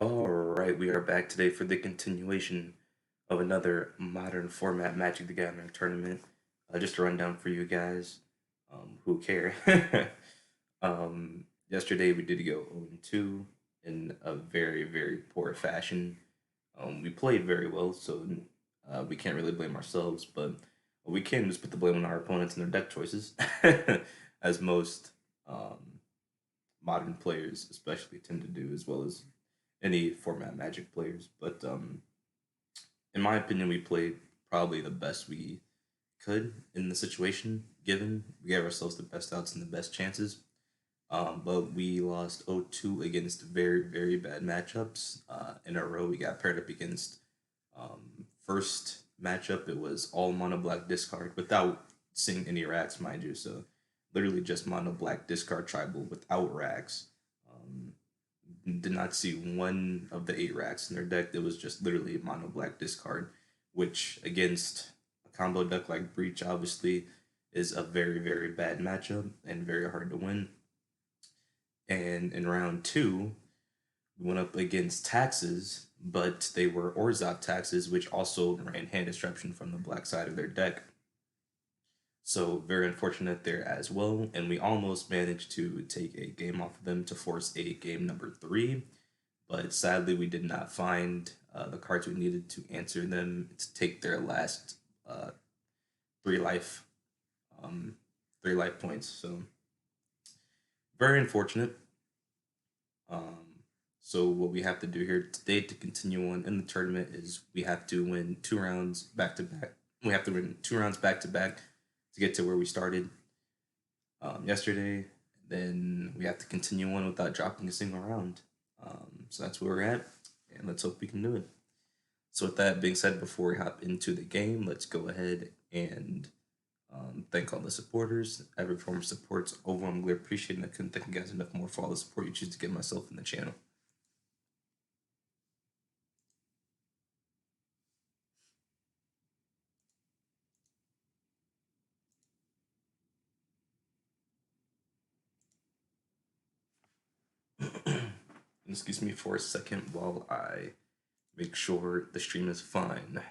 All right, we are back today for the continuation of another modern format Magic the Gathering tournament. Just a rundown for you guys who care. Yesterday we did go 0-2 in a very, very poor fashion. We played very well, so we can't really blame ourselves, but we can just put the blame on our opponents and their deck choices, as most modern players especially tend to do, as well as any format Magic players. But in my opinion, we played probably the best we could in the situation given. We gave ourselves the best outs and the best chances. But we lost 0-2 against very, very bad matchups in a row. We got paired up against first matchup, it was all mono black discard without seeing any racks, mind you. So literally just mono black discard tribal without racks. Um, did not see one of the eight racks in their deck. It was just literally mono black discard, which against a combo deck like Breach obviously is a very, very bad matchup and very hard to win. And in round two, we went up against Taxes, but they were Orzhov Taxes, which also ran hand disruption from the black side of their deck. So very unfortunate there as well. And we almost managed to take a game off of them to force a game number three. But sadly, we did not find the cards we needed to answer them to take their last three life um, 3 life points. So very unfortunate. Um, so what we have to do here today to continue on in the tournament is we have to win 2 rounds back to back. We have to win 2 rounds back to back to get to where we started yesterday. Then we have to continue on without dropping a single round. So that's where we're at, and let's hope we can do it. So with that being said, before we hop into the game, let's go ahead and thank all the supporters. Every form of support's overwhelmingly appreciated, and I couldn't thank you guys enough more for all the support you choose to give myself in the channel. Excuse me for a second while I make sure the stream is fine.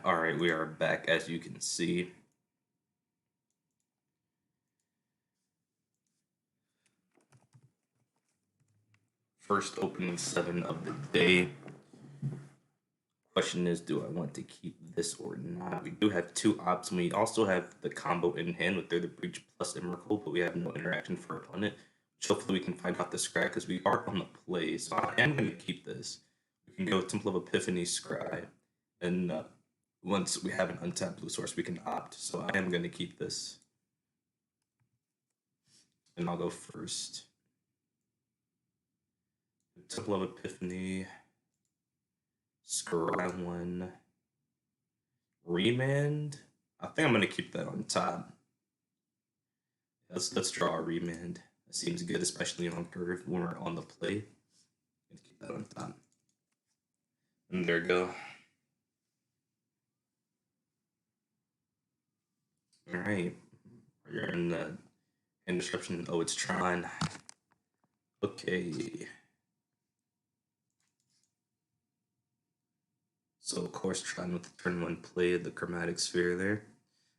All right, we are back as you can see. First opening 7 of the day. question is, do I want to keep this or not? We do have two ops, and we also have the combo in hand with They're the Breach plus Emrakul, but we have no interaction for opponent. Which hopefully we can find out the scry because we are on the play. So I am going to keep this. We can go Temple of Epiphany scry, and once we have an untapped blue source, we can opt. So I am going to keep this, and I'll go first. Temple of Epiphany. Scry 1. Remand. I think I'm gonna keep that on top. Let's draw a remand. That seems good, especially on curve when we're on the play. Let's keep that on top. And there we go. Alright. You're in the end description. Oh, it's Tron. Okay. So of course Tron with the turn 1 play, the chromatic sphere there.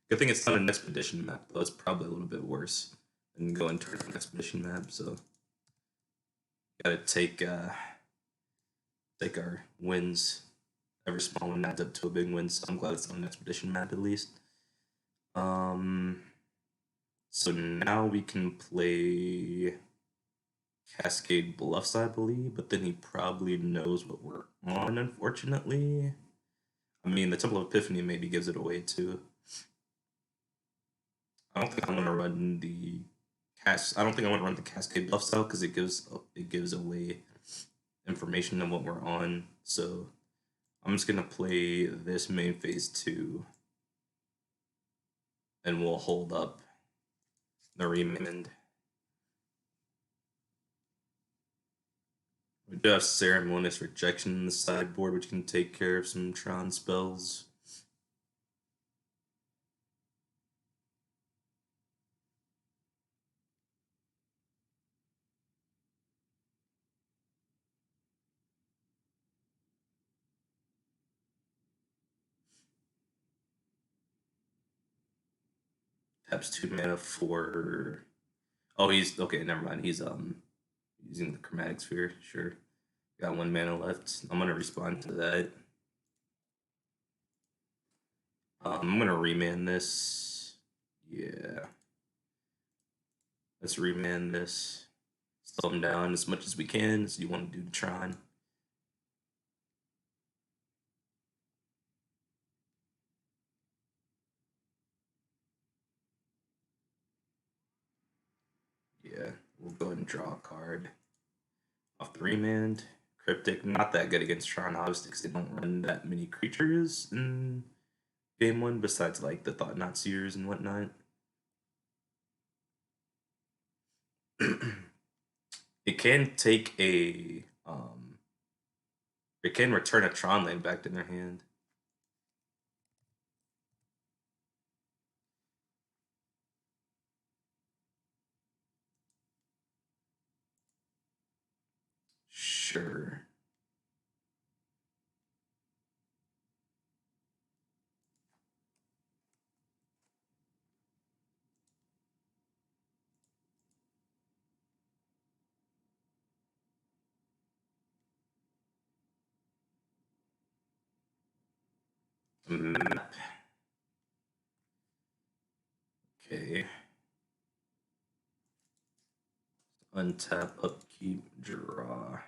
Good thing it's not an expedition map, though. It's probably a little bit worse than going to an expedition map, so gotta take our wins. Every small one adds up to a big win, so I'm glad it's on an expedition map at least. So now we can play Cascade Bluffs, I believe, but then he probably knows what we're on, unfortunately. I mean, the Temple of Epiphany maybe gives it away too. I don't think I'm gonna run the Cascade Bluffs out because it gives away information on what we're on. So I'm just gonna play this main phase 2, and we'll hold up the remand. We do have Ceremonious Rejection in the sideboard, which can take care of some Tron spells. Taps 2 mana for... Oh, he's... Okay, never mind. He's using the Chromatic Sphere. Sure. Got 1 mana left. I'm gonna respond to that. I'm gonna remand this. Yeah. Let's remand this. Slow him down as much as we can, as you want to do to Tron. Yeah, we'll go ahead and draw a card off the remand. Cryptic, not that good against Tron, obviously, because they don't run that many creatures in game 1, besides like the Thought Knot Seers and whatnot. It can take a it can return a Tron land back to their hand. Sure. Map. Okay. Untap, upkeep, draw.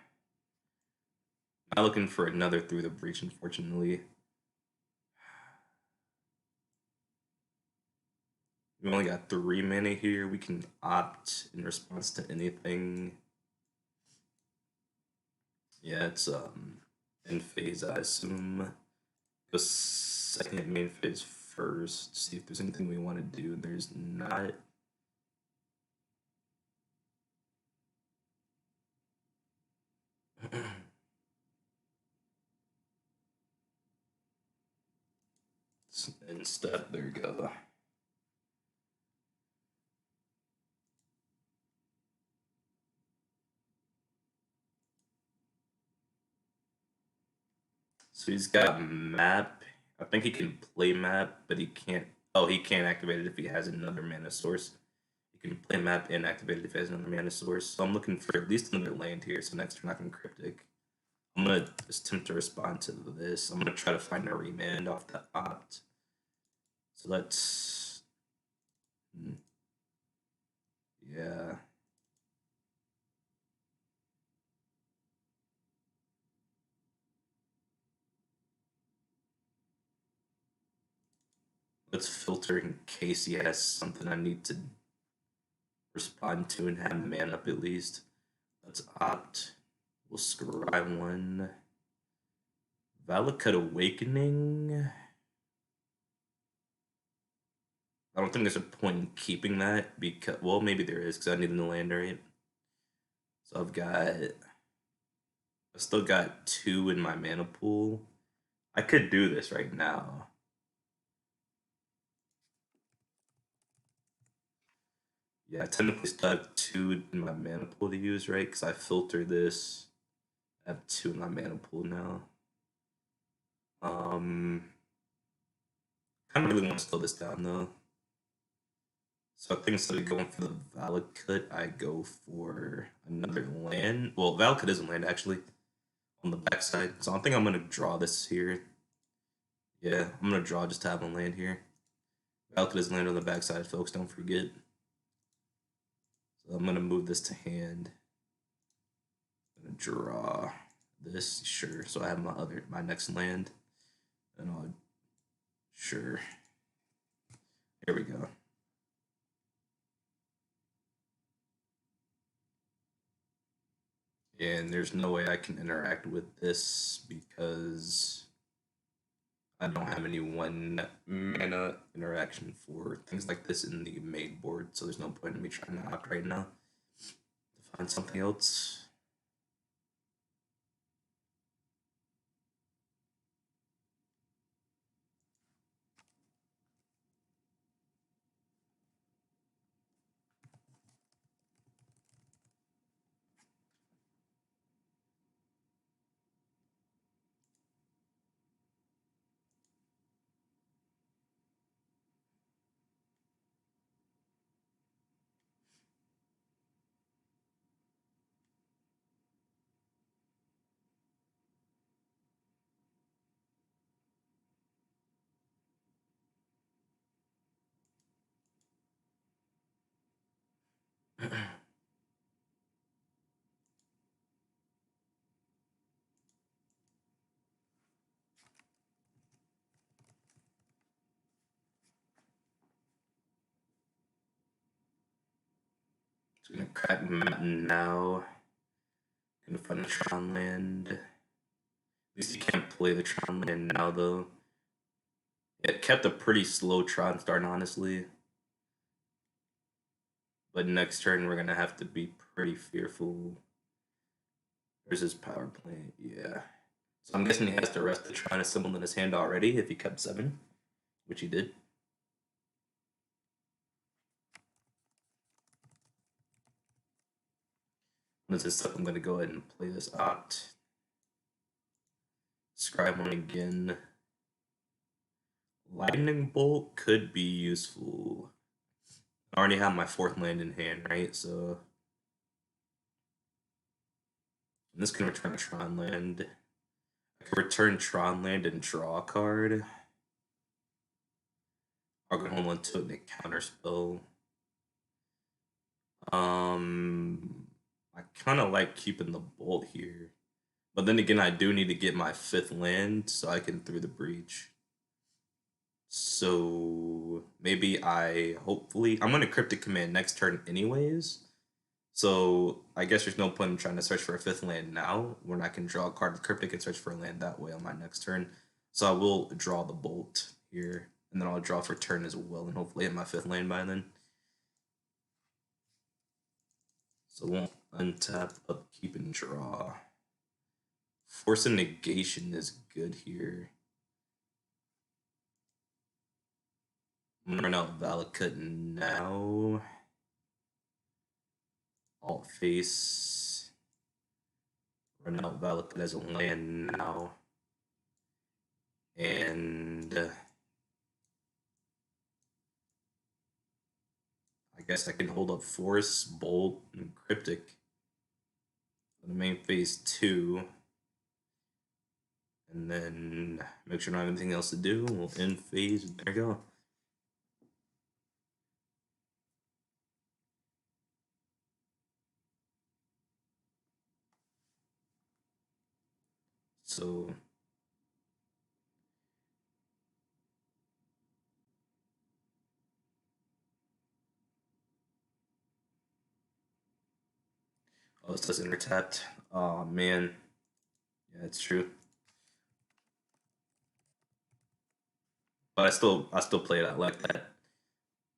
Not looking for another Through the Breach, unfortunately. We only got 3 mana here. We can opt in response to anything. Yeah, it's in phase, I assume. Go second main phase first. See if there's anything we want to do. There's not. Instead, there you go. So he's got map. I think he can play map, but he can't. Oh, he can't activate it if he has another mana source. He can play map and activate it if he has another mana source. So I'm looking for at least another land here. So next turn I can Cryptic. I'm gonna just attempt to respond to this. I'm gonna try to find a remand off the opt. So let's, yeah. Let's filter in case he has something I need to respond to and have man up at least. Let's opt. We'll scribe one. Valakut Awakening. I don't think there's a point in keeping that because, well, maybe there is because I need a land, right? So I still got 2 in my mana pool. I could do this right now. Yeah, I technically still have 2 in my mana pool to use, right? Because I filter this. I have 2 in my mana pool now. Kind of really want to slow this down though. So I think instead of going for the Valakut, I go for another land. Well, Valakut isn't land actually on the backside. So I think I'm gonna draw this here. Yeah, I'm gonna draw just to have a land here. Valakut is land on the backside, folks. Don't forget. So I'm gonna move this to hand. I'm gonna draw this, sure. So I have my next land, and I'll sure. Here we go. And there's no way I can interact with this because I don't have any 1 mana interaction for things like this in the main board, so there's no point in me trying to opt right now to find something else. Just gonna crack Mountain now. Gonna find a Tron land. At least you can't play the Tron land now though. It kept a pretty slow Tron start, honestly. But next turn we're gonna have to be pretty fearful. There's his power plant, yeah. So I'm guessing he has to rest the Tron symbol in his hand already if he kept 7, which he did. This is stuff I'm gonna go ahead and play this opt. Scribe one again. Lightning Bolt could be useful. I already have my 4th land in hand, right? So this can return a Tron land. I can return Tron land and draw a card. I'll go hold on to it and counter spell. I kind of like keeping the bolt here. But then again, I do need to get my 5th land so I can through the breach. So maybe hopefully, I'm going to Cryptic Command next turn anyways. So I guess there's no point in trying to search for a 5th land now when I can draw a card with Cryptic and search for a land that way on my next turn. So I will draw the bolt here, and then I'll draw for turn as well, and hopefully hit my 5th land by then. So we'll untap, upkeep, and draw. Force and Negation is good here. I'm gonna run out Valakut now. Alt face. Run out Valakut as a land now. And I guess I can hold up Force, Bolt, and Cryptic. On the main phase 2. And then make sure I don't have anything else to do. We'll end phase. There you go. So oh, it says intertapped. Oh man. Yeah, it's true. But I still play it out like that.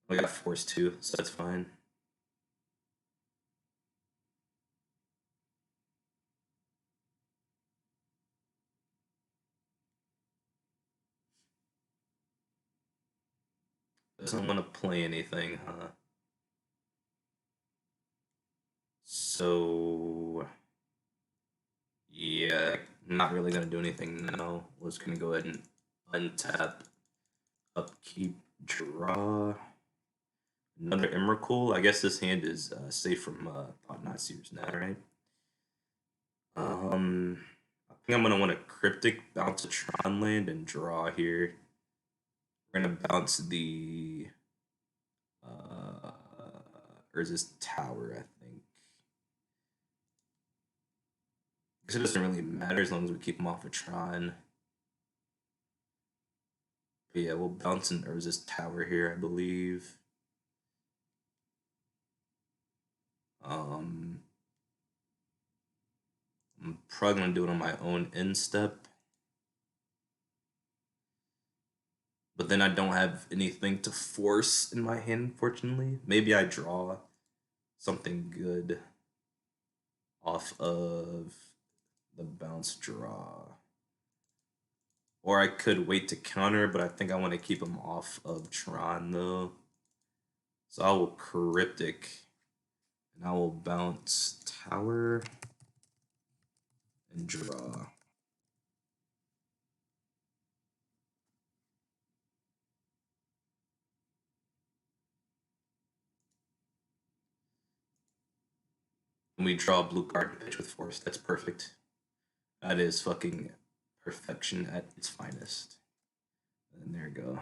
I got forced to, so that's fine. Doesn't want to play anything, huh? So yeah, not really gonna do anything now. We're just gonna go ahead and untap, upkeep, draw. Another Emrakul. I guess this hand is safe from Thought Not Seers now, right? I think I'm gonna want a Cryptic, bounce a Tron land, and draw here. We're gonna bounce the uh, or is this tower? I think. Because it doesn't really matter as long as we keep them off of Tron. But yeah, we'll bounce an Urza's tower here, I believe. Um, I'm probably gonna do it on my own instep. But then I don't have anything to force in my hand, unfortunately. Maybe I draw something good off of the bounce draw. Or I could wait to counter, but I think I want to keep him off of Tron though. So I will Cryptic, and I will bounce Tower and draw. And we draw a blue card and pitch with force. That's perfect. That is fucking perfection at its finest. And there you go.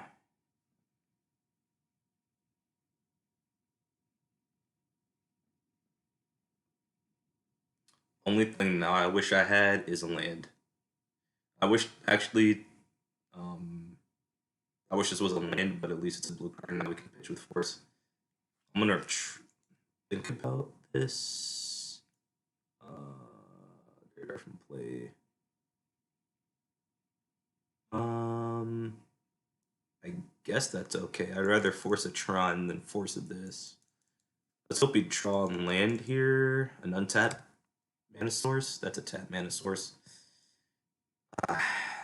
Only thing now I wish I had is a land. I wish actually, um, I wish this was a land, but at least it's a blue card. Now we can pitch with force. I'm gonna think about this. Data from play. I guess that's okay. I'd rather force a Tron than force a this. Let's hope we draw and land here. An untap mana source. That's a tap mana source.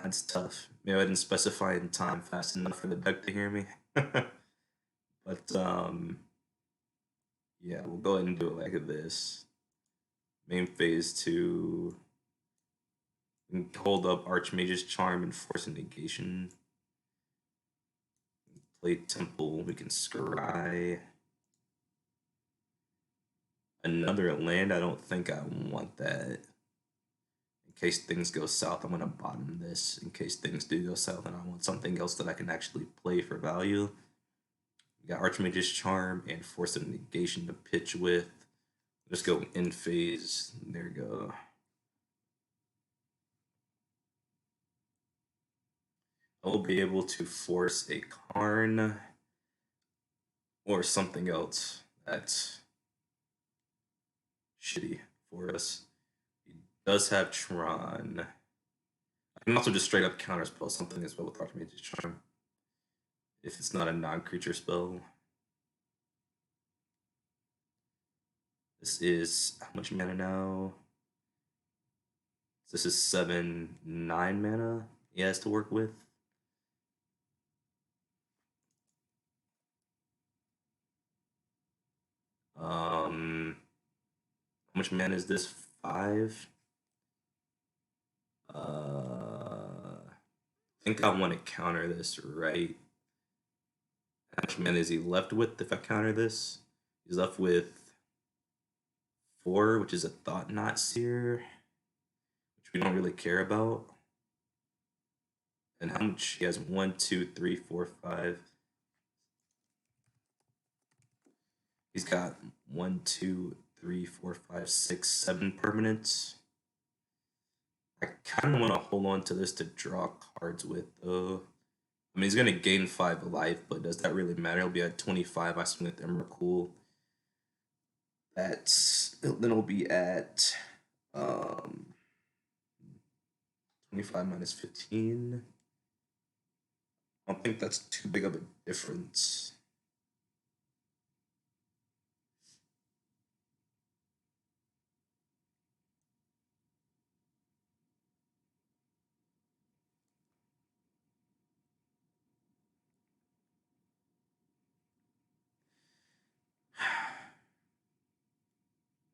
That's tough. Maybe I didn't specify in time fast enough for the deck to hear me. But yeah, we'll go ahead and do it like this. Main phase 2. We can hold up Archmage's Charm and force a negation. Play Temple. We can scry. Another land. I don't think I want that. In case things go south, I'm gonna bottom this. In case things do go south, and I want something else that I can actually play for value. We got Archmage's Charm and Force of Negation to pitch with. Just go in phase. There you go. I will be able to force a Karn or something else that's shitty for us. He does have Tron. I can also just straight up counterspell something as well with Archmage's Charm. If it's not a non-creature spell. This is how much mana now? This is 7-9 mana he has to work with. How much mana is this? 5. I think I want to counter this, right? How much mana is he left with if I counter this? He's left with 4, which is a Thought Not Seer, which we don't really care about. And how much? He has 1, 2, 3, 4, 5. He's got 1, 2, 3, 4, 5, 6, 7 permanents. I kind of want to hold on to this to draw cards with, though. I mean, he's going to gain 5 life, but does that really matter? He'll be at 25. I swing with Emrakul. Then he'll be at 25 minus 15. I don't think that's too big of a difference.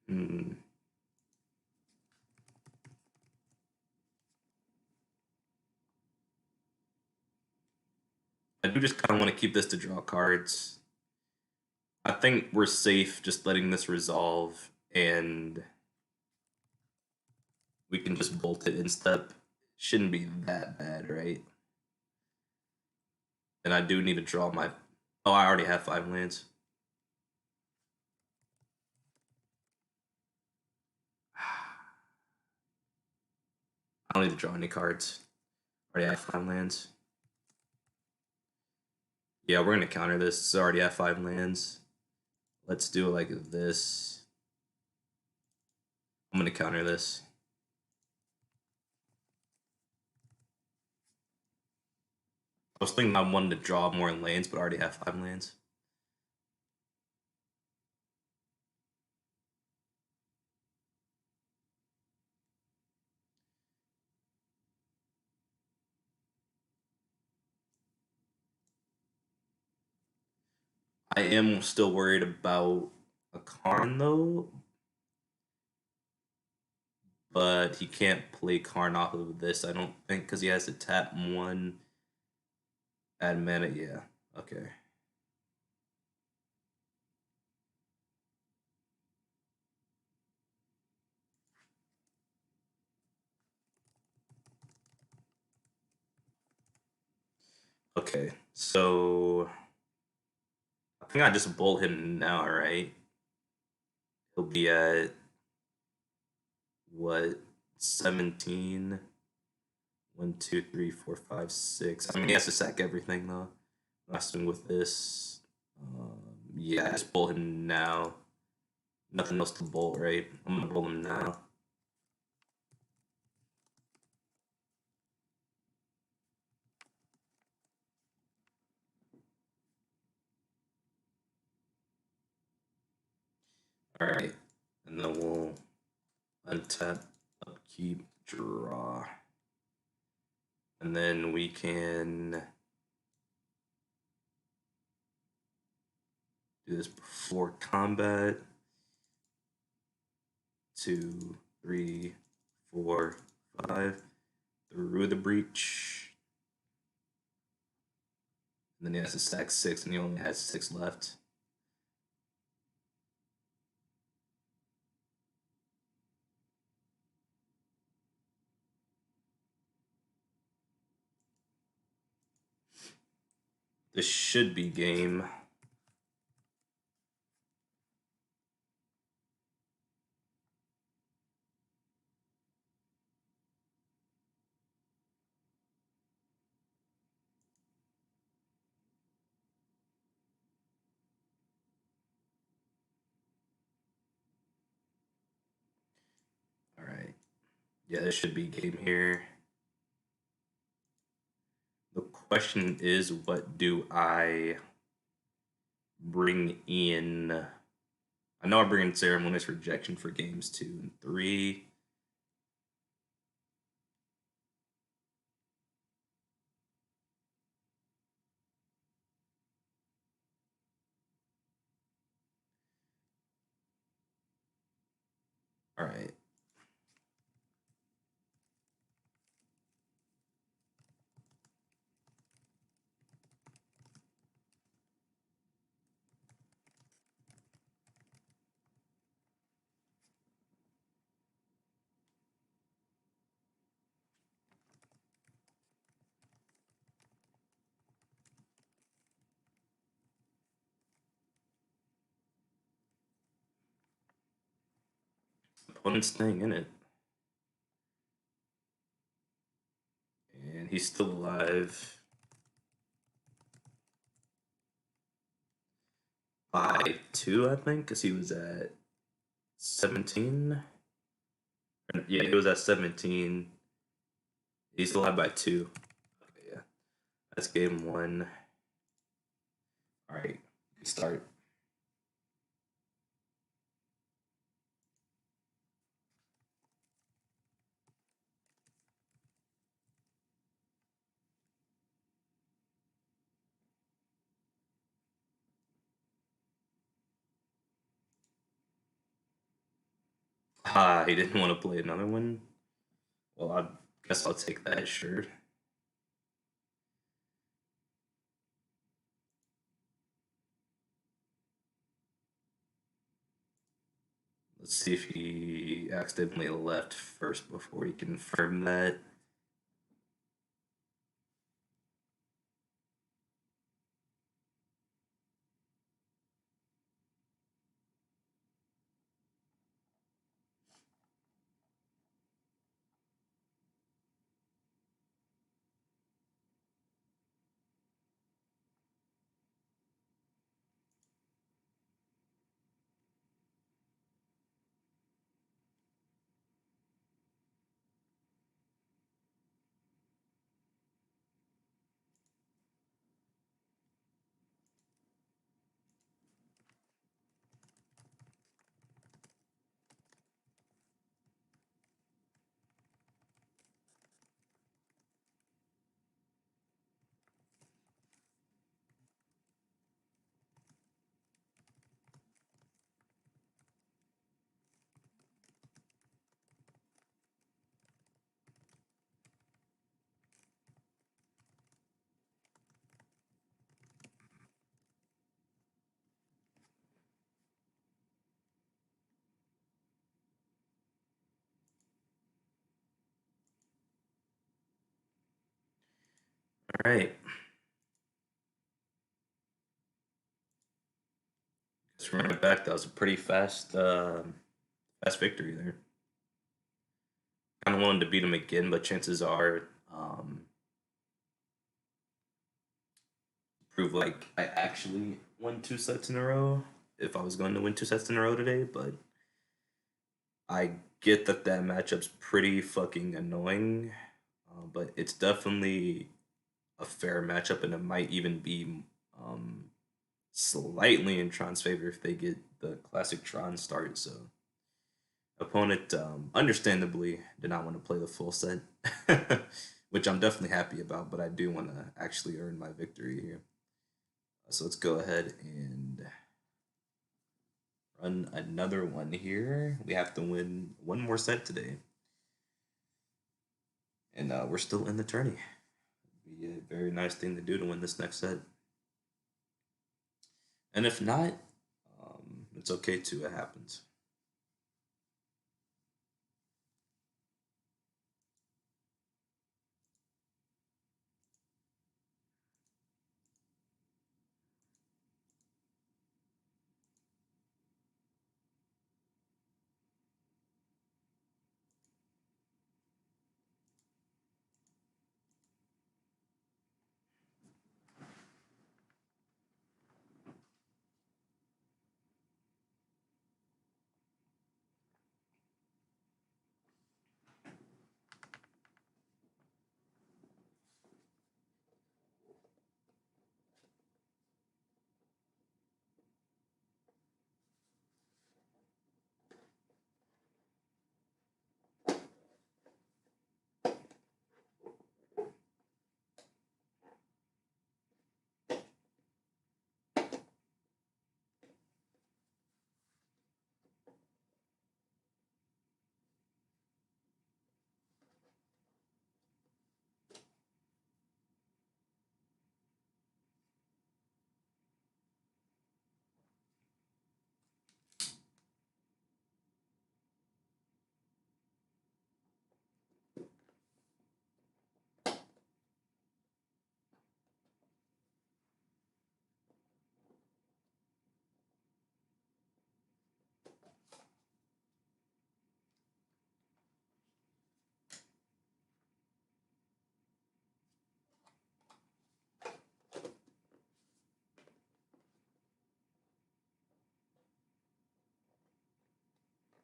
Hmm. I do just kind of want to keep this to draw cards. I think we're safe just letting this resolve, and we can just bolt it in step. Shouldn't be that bad, right? And I do need to draw my... Oh, I already have 5 lands. I don't need to draw any cards. Already have 5 lands. Yeah, we're gonna counter this. It's already have 5 lands. Let's do it like this. I'm gonna counter this. I was thinking I wanted to draw more lands, but I already have 5 lands. I am still worried about a Karn, though. But he can't play Karn off of this, I don't think, because he has to tap 1, add mana. Yeah, okay. Okay, so I think I just bolt him now, right? He'll be at what, 17? 1, 2, 3, 4, 5, 6. I mean, he has to sack everything though. Last one with this. Yeah, just bolt him now. Nothing else to bolt, right? I'm gonna bolt him now. All right, and then we'll untap, upkeep, draw. And then we can do this before combat. 2, 3, 4, 5. Through the breach. And then he has to stack 6, and he only has 6 left. This should be game. All right. Yeah, this should be game here. The question is, what do I bring in? I know I bring in Ceremonious Rejection for games 2 and 3. All right. Opponent's staying in it. And he's still alive. By 2, I think, because he was at 17. Yeah, he was at 17. He's still alive by 2. Okay, yeah. That's game 1. Alright, start. Ah, he didn't want to play another one? Well, I guess I'll take that, sure. Let's see if he accidentally left first before he confirmed that. Alright. Just running back, that was a pretty fast victory there. Kind of wanted to beat him again, but chances are, prove like I actually won 2 sets in a row if I was going to win 2 sets in a row today, but I get that that matchup's pretty fucking annoying, but it's definitely a fair matchup, and it might even be slightly in Tron's favor if they get the classic Tron start. So opponent understandably did not want to play the full set, which I'm definitely happy about, but I do want to actually earn my victory here. So let's go ahead and run another one here. We have to win one more set today. And we're still in the tourney. It'd be a very nice thing to do to win this next set. And if not, it's okay too. It happens.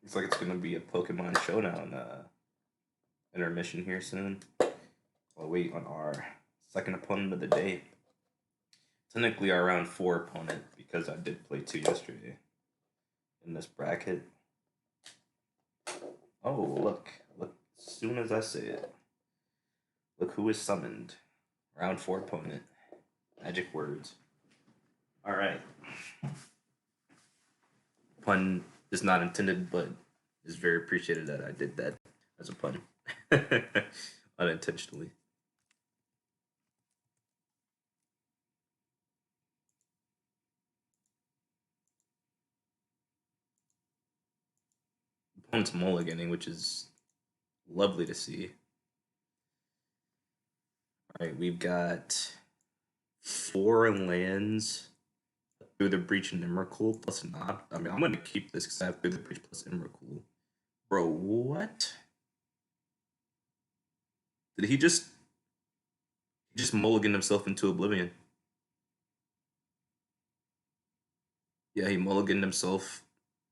Looks like it's gonna be a Pokemon Showdown intermission here soon. I'll wait on our second opponent of the day. Technically our round 4 opponent, because I did play 2 yesterday in this bracket. Oh, look. Look, as soon as I say it. Look who is summoned. Round 4 opponent. Magic words. Alright. Pun is not intended, but is very appreciated that I did that as a pun. Unintentionally. Opponent's mulliganing, which is lovely to see. Alright, we've got 4 lands through the breach and Emrakul plus not. I mean, I'm gonna keep this because I have through the breach plus Emrakul. Bro, what? Did he just mulligan himself into oblivion? Yeah, he mulliganed himself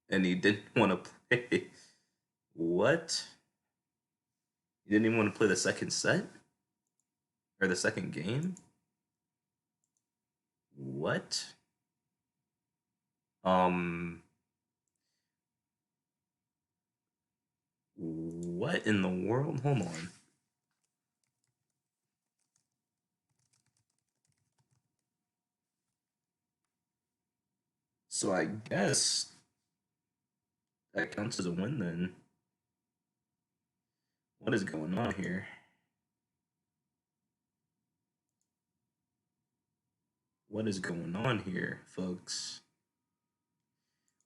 and he didn't want to play. What? He didn't even want to play the second set? Or the second game? What? What in the world? Hold on. So I guess that counts as a win then. What is going on here? What is going on here, folks?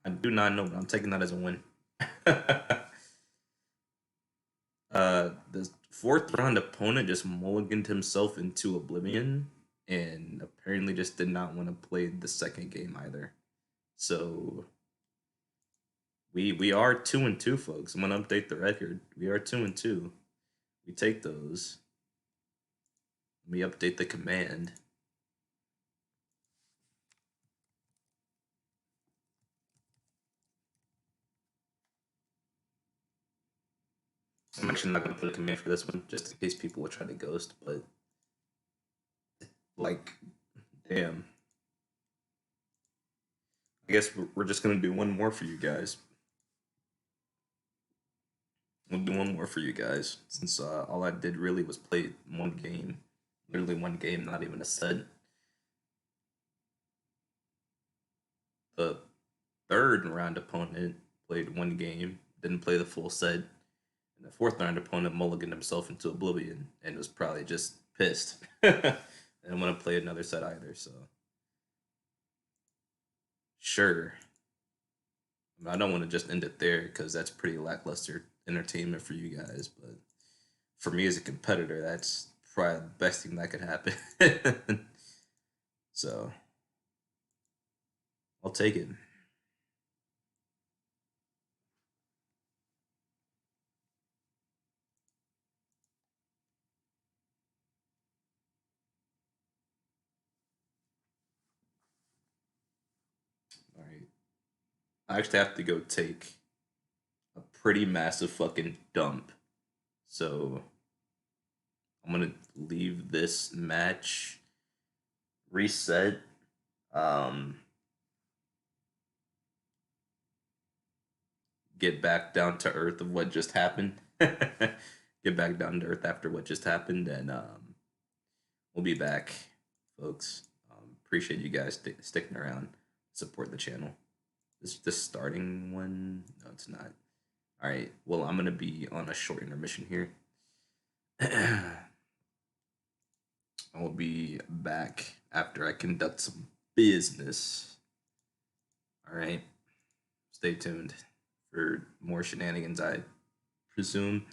I do not know, but I'm taking that as a win. The 4th round opponent just mulliganed himself into oblivion and apparently just did not want to play the second game either. So we are 2-2, folks. I'm gonna update the record. We are 2-2. We take those. We update the command. I'm actually not gonna put a command for this one, just in case people will try to ghost, but like, damn. I guess we're just gonna do one more for you guys. We'll do one more for you guys, since all I did really was play one game. Literally one game, not even a set. The 3rd round opponent played one game, didn't play the full set. And the 4th round opponent mulliganed himself into oblivion and was probably just pissed. I didn't want to play another set either, so. Sure. I don't want to just end it there because that's pretty lackluster entertainment for you guys, but for me as a competitor, that's probably the best thing that could happen. So, I'll take it. All right. I actually have to go take a pretty massive fucking dump. So, I'm gonna leave this match, reset, get back down to earth of what just happened. Get back down to earth after what just happened, and we'll be back, folks. Appreciate you guys sticking around, support the channel. This starting one? No, it's not. All right. Well, I'm gonna be on a short intermission here. I will be back after I conduct some business. All right. Stay tuned for more shenanigans, I presume.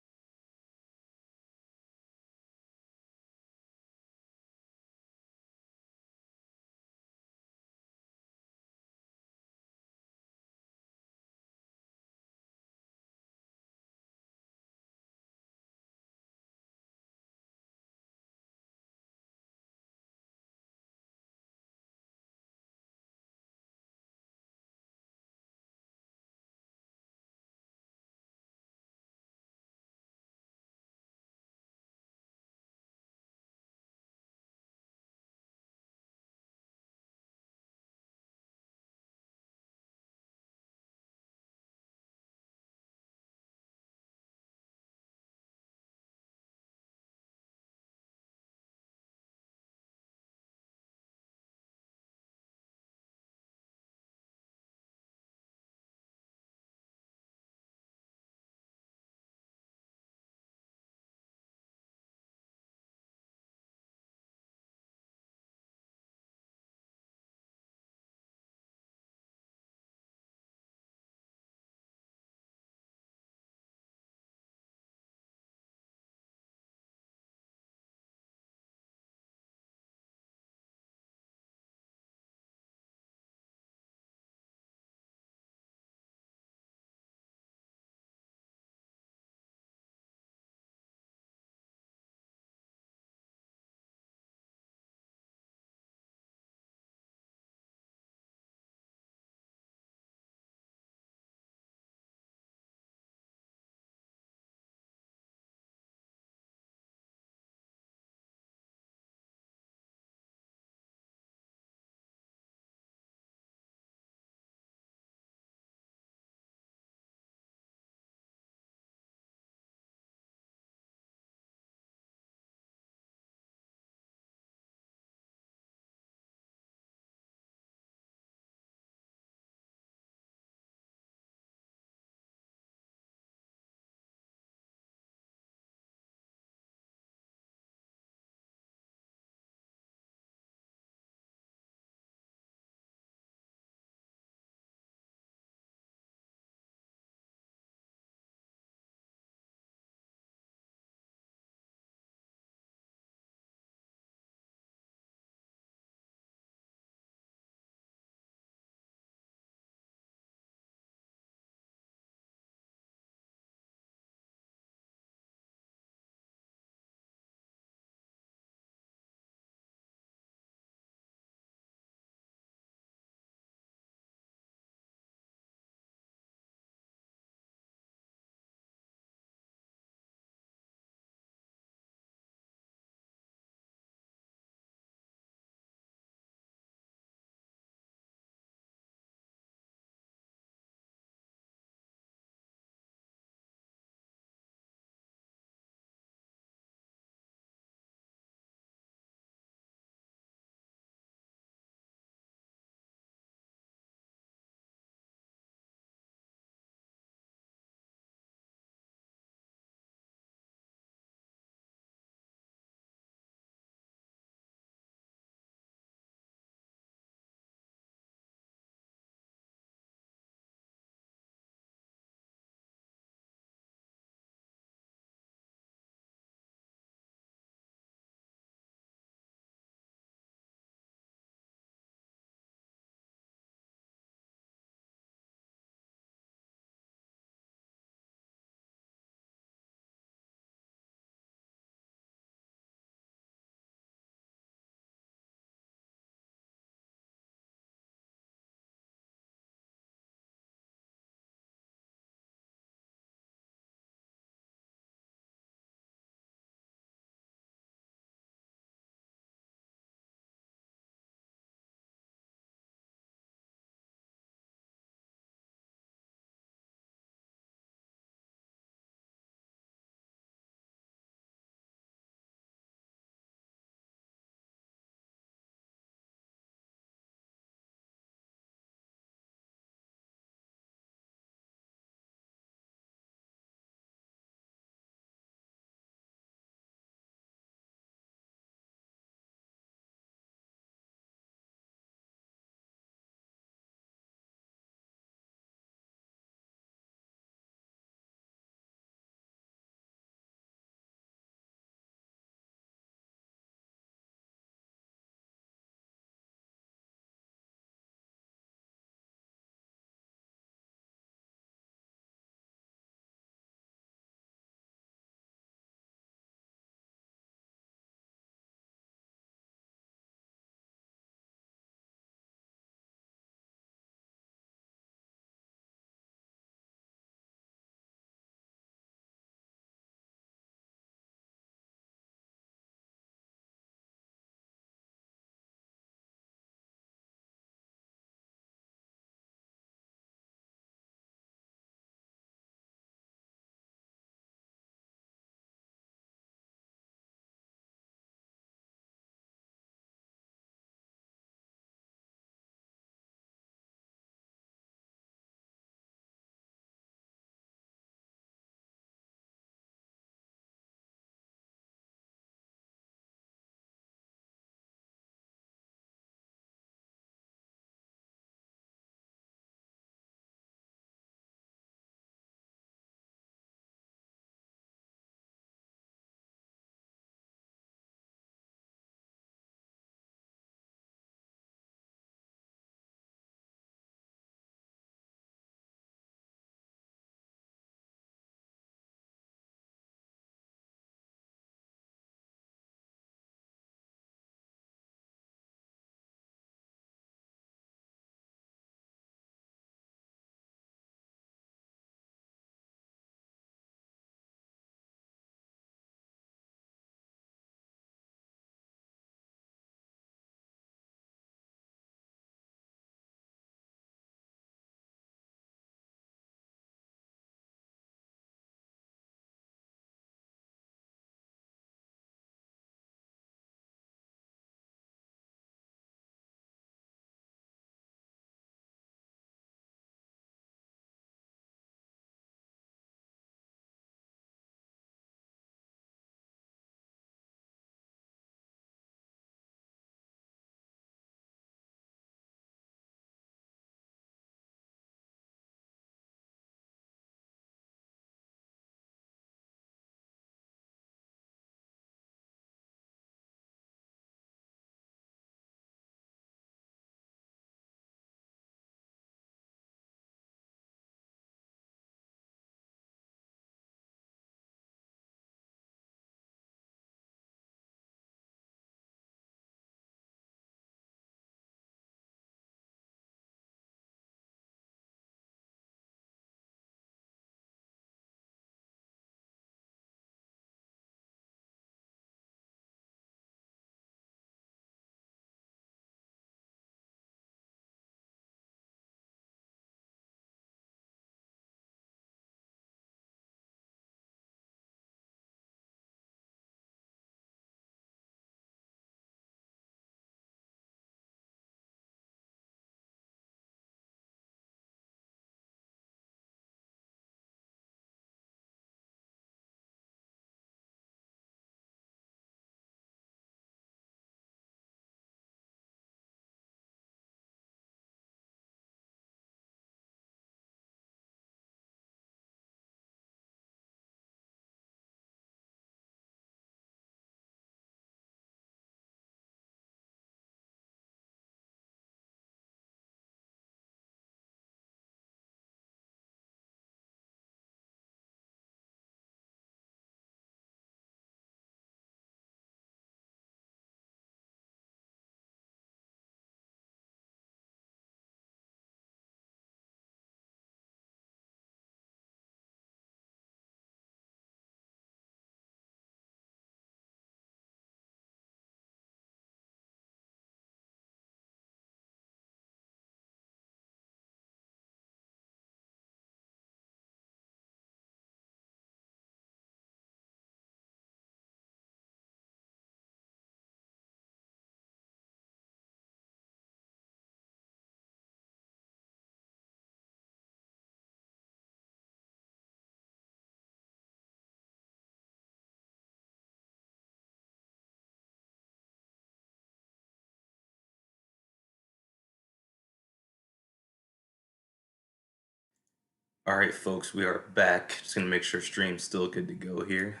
All right, folks, we are back. Just gonna make sure stream's still good to go here.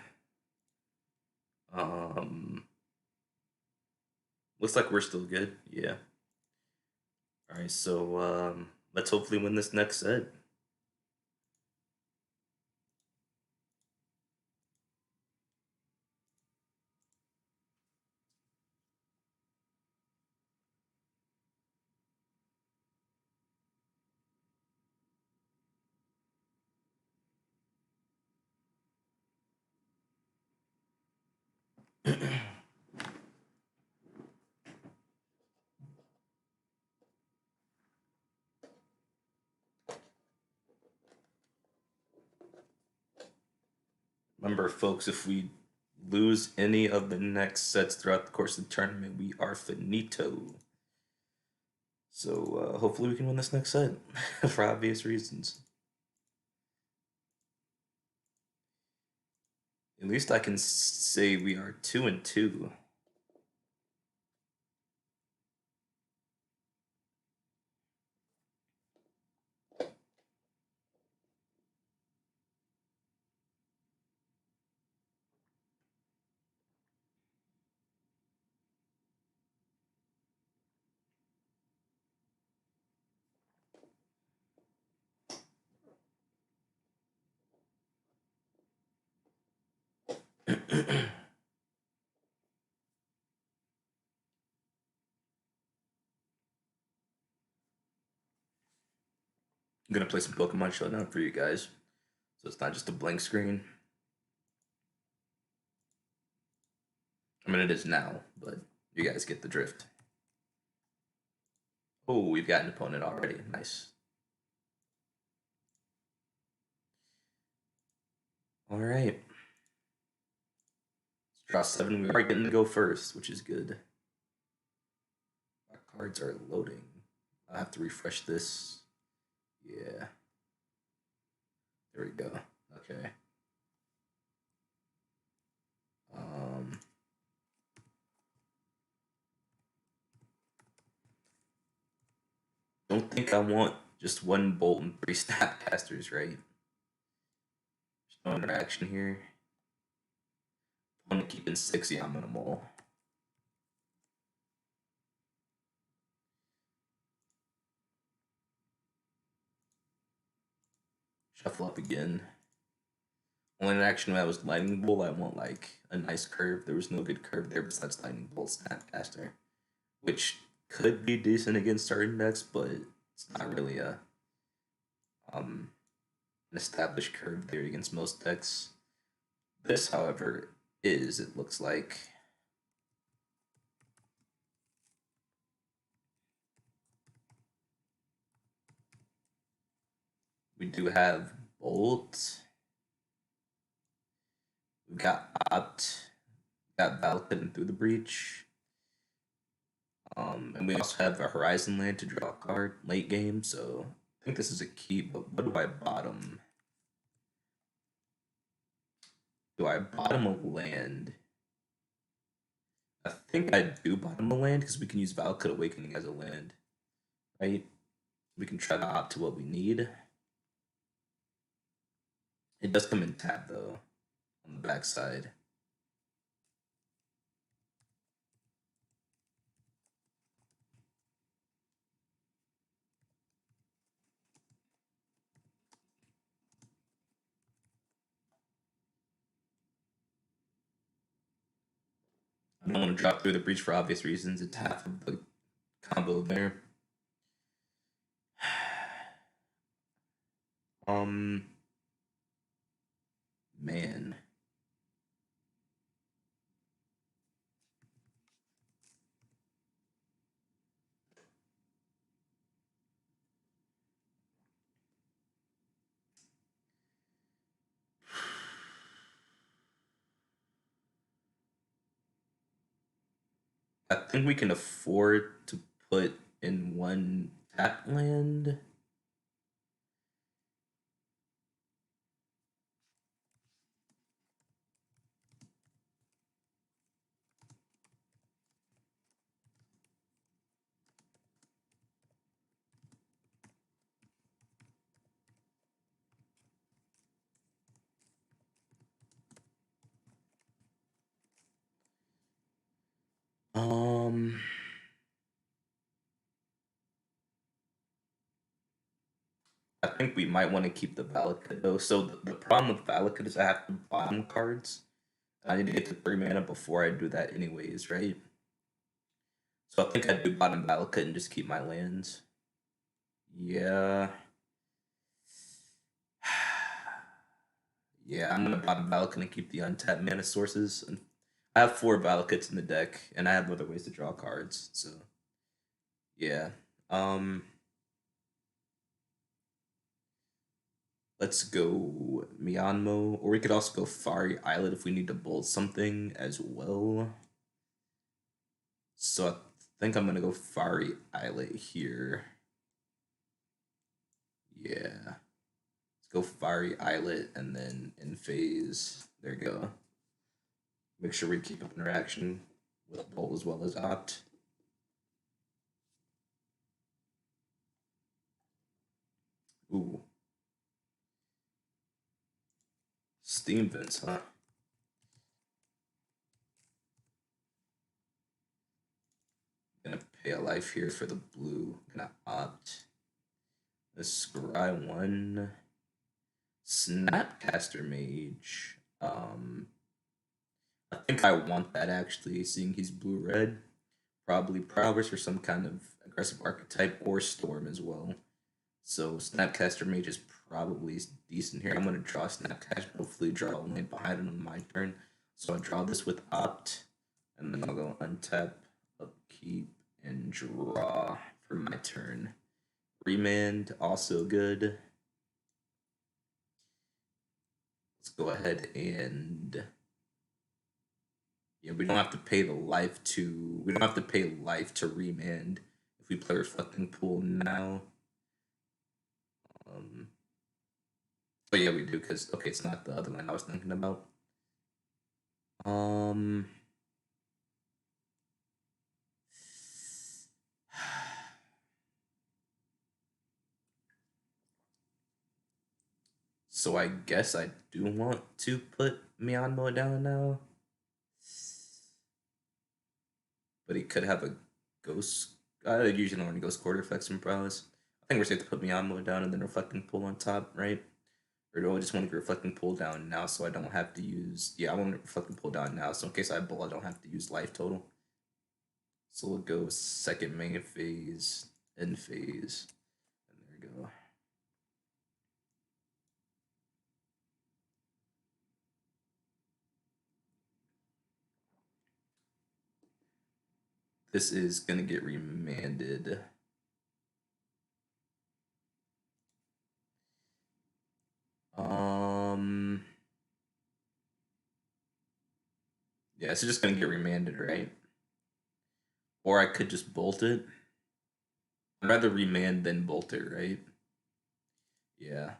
Um, Looks like we're still good. Yeah. All right, so let's hopefully win this next set. Remember, folks, if we lose any of the next sets throughout the course of the tournament, we are finito. So hopefully we can win this next set for obvious reasons. At least I can say we are 2-2. I'm gonna play some Pokemon Showdown for you guys, so it's not just a blank screen. I mean, it is now, but you guys get the drift. Oh, we've got an opponent already. Nice. All right. Let's draw 7. We are getting to go first, which is good. Our cards are loading. I have to refresh this. Yeah. There we go. Okay. Don't think I want just one bolt and 3 snapcasters, right? There's no interaction here. I want to keep it 6 minimal. Shuffle up again. Only interaction when I was lightning bolt, I want like a nice curve. There was no good curve there besides lightning bolt snapcaster, which could be decent against certain decks, but it's not really a an established curve there against most decks. This, however, is, it looks like. We do have Bolt. We've got Opt. Got Valakut Through the Breach. And we also have a Horizon Land to draw a card late game, so I think this is a key, but what do I bottom? Do I bottom a land? I think I do bottom a land because we can use Valakut Awakening as a land, right? We can try to opt to what we need. It does come in tap though, on the back side. I don't want to drop Through the Breach for obvious reasons. It's half of the combo there. Man. I think we can afford to put in one tap land. I think we might want to keep the Valakut though. So the problem with Valakut is I have to bottom cards. I need to get to 3 mana before I do that anyways, right? So I think I'd do bottom Valakut and just keep my lands. Yeah. Yeah, I'm gonna bottom Valakut and keep the untapped mana sources. And I have 4 Valakuts in the deck, and I have other ways to draw cards, so yeah. Let's go Myanmo, or we could also go Fari Islet if we need to bolt something as well. So I think I'm gonna go Fari Islet here. Yeah. Let's go Fari Islet and then in phase. There you go. Make sure we keep up interaction with bolt as well as opt. Ooh. Steam vents, huh? Gonna pay a life here for the blue. Gonna opt. Let's scry one. Snapcaster Mage. I think I want that actually, seeing he's blue red. Probably Prowess or some kind of aggressive archetype or Storm as well. So Snapcaster Mage is probably decent here. I'm gonna draw Snapcaster, hopefully draw a land behind it on my turn. So I draw this with opt, and then I'll go untap, upkeep, and draw for my turn. Remand, also good. Let's go ahead and yeah, we don't have to pay life to remand if we play Reflecting Pool now. But yeah, we do because okay, it's not the other line I was thinking about. So I guess I do want to put Myanmar down now. But he could have a ghost. I usually don't ghost quarter effects and prowess. I think we're safe to put Myanmar down and then reflecting pull on top, right? Or do I just want to get reflecting pull down now so I don't have to use? Yeah, I want to reflecting pull down now so in case I bull, I don't have to use life total. So we'll go second main phase, end phase, and there we go. This is gonna get remanded. Yeah, it's just gonna get remanded, right? Or I could just bolt it. I'd rather remand than bolt it, right? Yeah.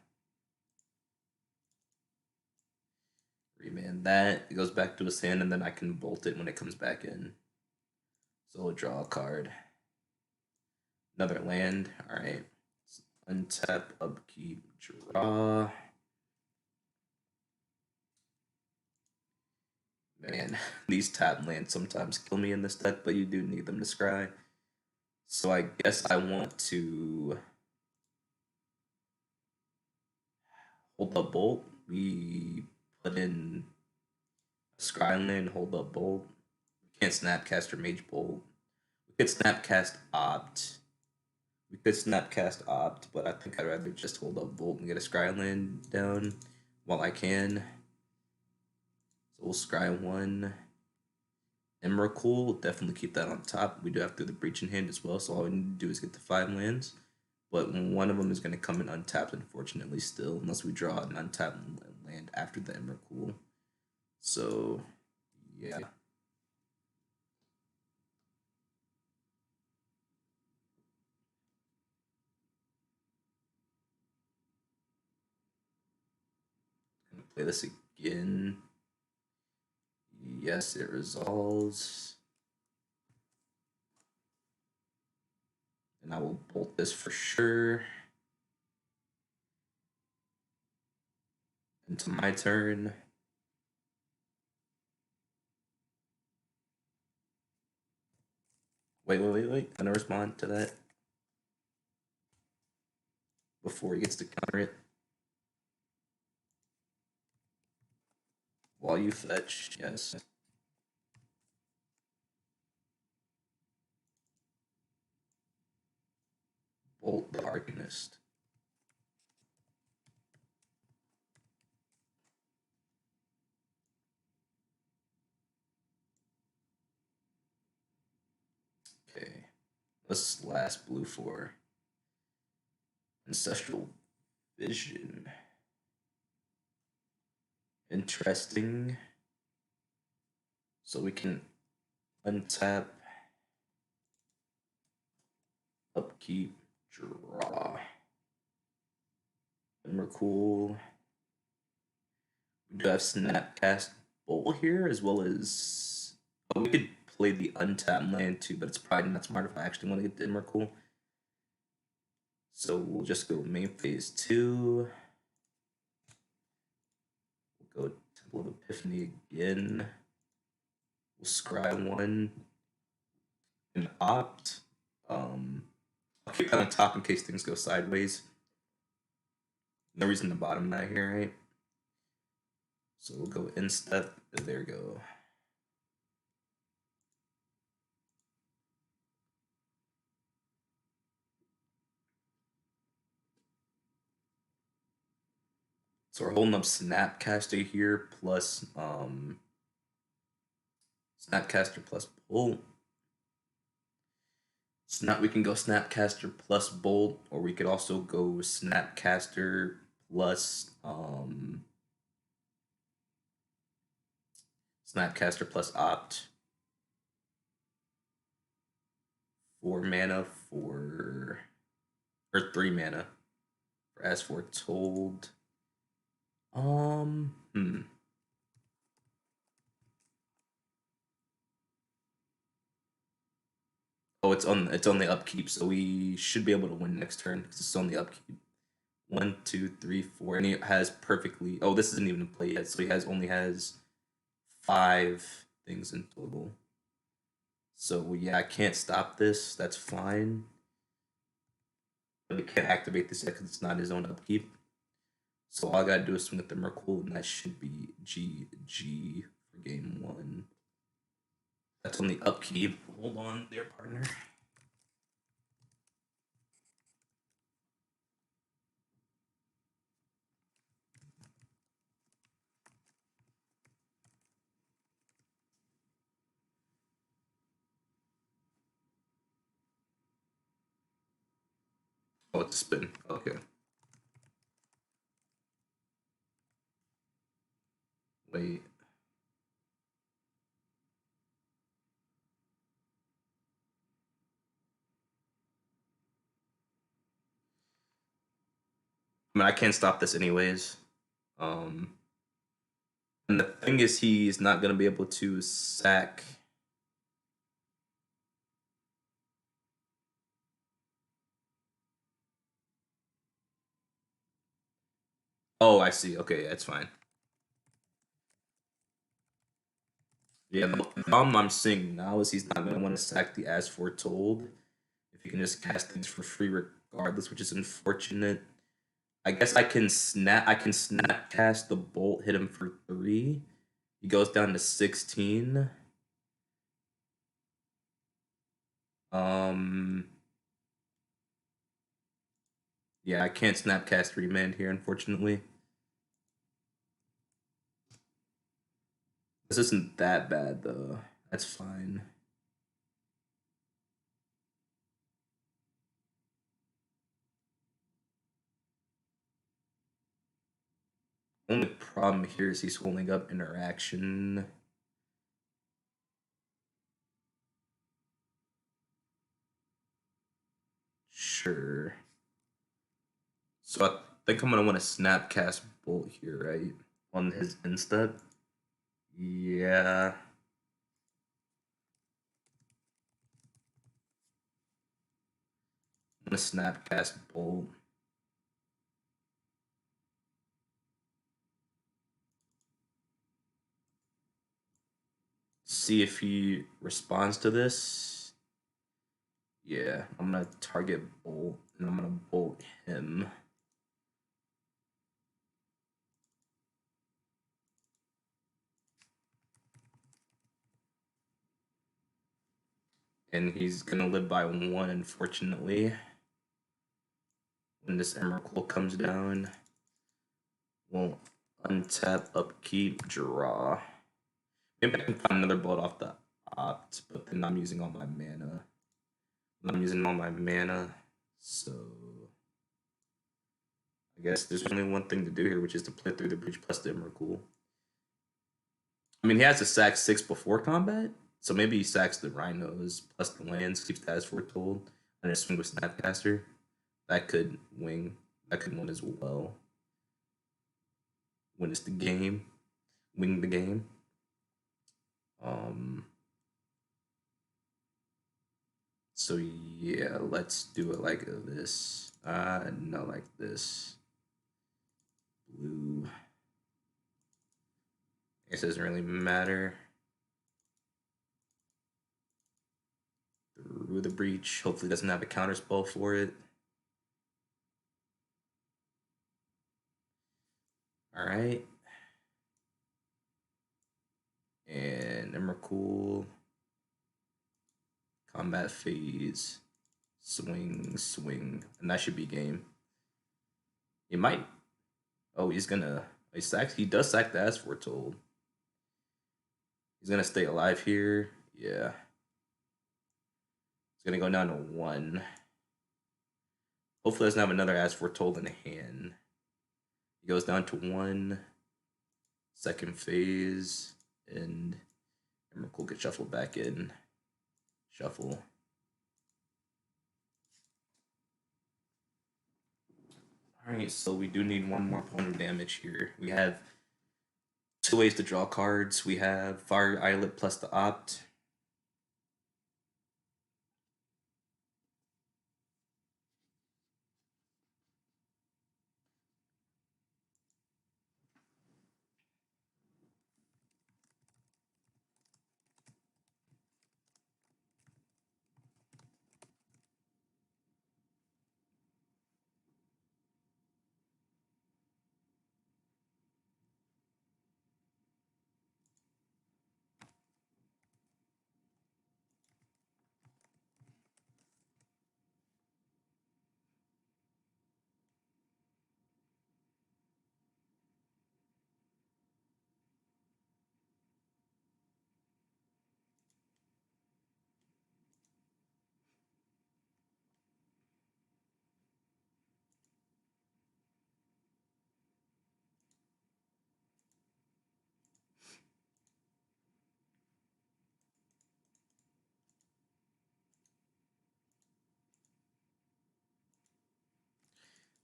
Remand that. It goes back to a sand, and then I can bolt it when it comes back in. So we'll draw a card. Another land. Alright. Untap, upkeep, draw. Man, these tap lands sometimes kill me in this deck, but you do need them to scry. So I guess I want to hold up bolt. We put in a scry land, hold up bolt. We can't snapcast or mage bolt. We could snapcast opt. We could snapcast opt, but I think I'd rather just hold up bolt and get a scry land down while I can. So we'll scry one. Emrakul, definitely keep that on top. We do have to do the breach in hand as well, so all we need to do is get the 5 lands. But one of them is going to come in untapped, unfortunately, still, unless we draw an untapped land after the Emrakul. So, yeah. Gonna play this again. Yes, it resolves. And I will bolt this for sure. Into my turn. Wait. Gonna respond to that. before he gets to counter it. While you fetch, yes. Bolt the Arcanist. Okay. What's last blue for? Ancestral Vision. Interesting. So we can untap, upkeep, draw. And we're cool. We do have Snapcast Bolt here, as well as we could play the untapped land too, but it's probably not smart if I actually want to get the Emrakul. So we'll just go main phase 2. We'll go Temple of Epiphany again. We'll scry 1 and opt. I'll keep that on top in case things go sideways. No reason to bottom that here, right? So we'll go instep. There we go. So we're holding up Snapcaster here plus Snapcaster plus Bolt. We can go Snapcaster plus Bolt, or we could also go Snapcaster plus Snapcaster plus Opt. 4 mana for, or 3 mana for as foretold. Oh, it's on the upkeep, so we should be able to win next turn because it's on the upkeep. 1, 2, 3, 4, and he has perfectly. Oh, this isn't even in play yet, so he only has 5 things in total. So yeah, I can't stop this. That's fine, but I can't activate this yet because it's not his own upkeep. So all I gotta do is swing at the Merkle, and that should be GG for game 1. That's on the upkeep. Hold on there, partner. Oh, it's a spin. Okay. Wait. I mean, I can't stop this anyways. And the thing is, he's not gonna be able to sack. Oh, I see. Okay, that's fine. Yeah, the problem I'm seeing now is he's not gonna want to sack the As Foretold if he can just cast things for free regardless, which is unfortunate. I guess I can snap cast the bolt, hit him for 3. He goes down to 16. Yeah, I can't snap cast Remand here, unfortunately. This isn't that bad though. That's fine. Only problem here is he's holding up interaction. Sure. So I think I'm gonna want to snapcast Bolt here, right? On his instep. Yeah. I'm gonna snapcast Bolt. See if he responds to this. Yeah, I'm gonna target Bolt and I'm gonna bolt him. And he's gonna live by 1, unfortunately. When this Emrakul comes down, we'll untap, upkeep, draw. Maybe I can find another bolt off the opt, but then I'm using all my mana. So I guess there's only one thing to do here, which is to play through the breach plus the Emrakul. I mean, he has to sack 6 before combat, so maybe he sacks the Rhinos plus the lands, keeps that as foretold, and just swing with Snapcaster. That could win. That could win as well. Win the game. Win the game. So yeah, let's do it like this. No, like this. Blue. I guess it doesn't really matter. Through the breach. Hopefully it doesn't have a counter spell for it. Alright. And Emrakul. Combat phase. Swing, swing. And that should be game. He might. Oh, he's gonna. He does sack the as foretold. He's gonna stay alive here. Yeah. It's gonna go down to 1. Hopefully, doesn't have another as foretold in hand. He goes down to 1. Second phase, and Emrakul gets shuffled back in. Shuffle. Alright, so we do need 1 more point of damage here. We have 2 ways to draw cards. We have Fire Islet plus the opt.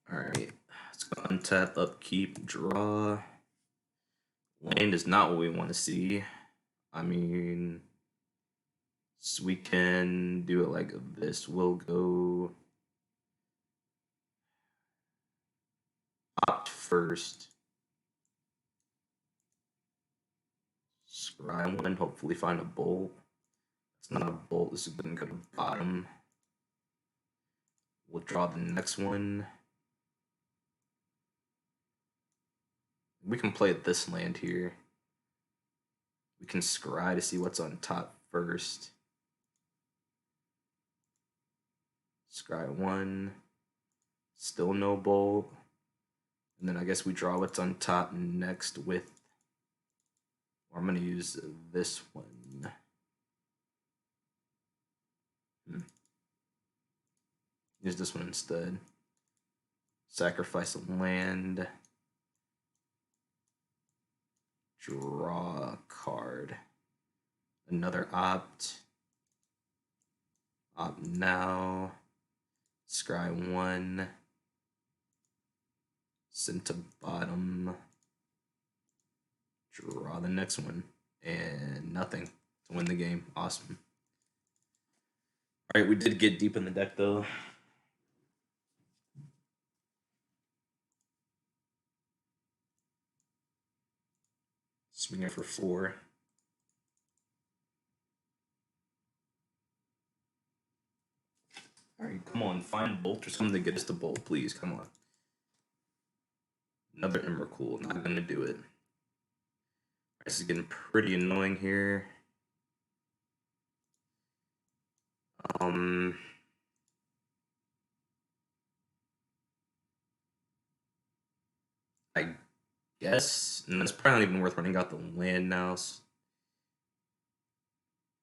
Alright, let's go untap, upkeep, draw. Land is not what we want to see. I mean, so we can do it like this. We'll go opt first. Scry 1, hopefully find a bolt. It's not a bolt, this is gonna go to bottom. We'll draw the next one. We can play this land here. We can scry to see what's on top first. Scry 1. Still no bolt. And then I guess we draw what's on top next with. Or I'm going to use this one. Use this one instead. Sacrifice a land. Draw a card. Another opt. Opt now. Scry 1. Send to bottom. Draw the next one. And nothing to win the game. Awesome. Alright, we did get deep in the deck though. Swinging for 4. Alright, come on. Find bolt or something to get us the bolt, please. Come on. Another Emrakul. Not gonna do it. This is getting pretty annoying here. Um, I guess, and it's probably not even worth running out the land now.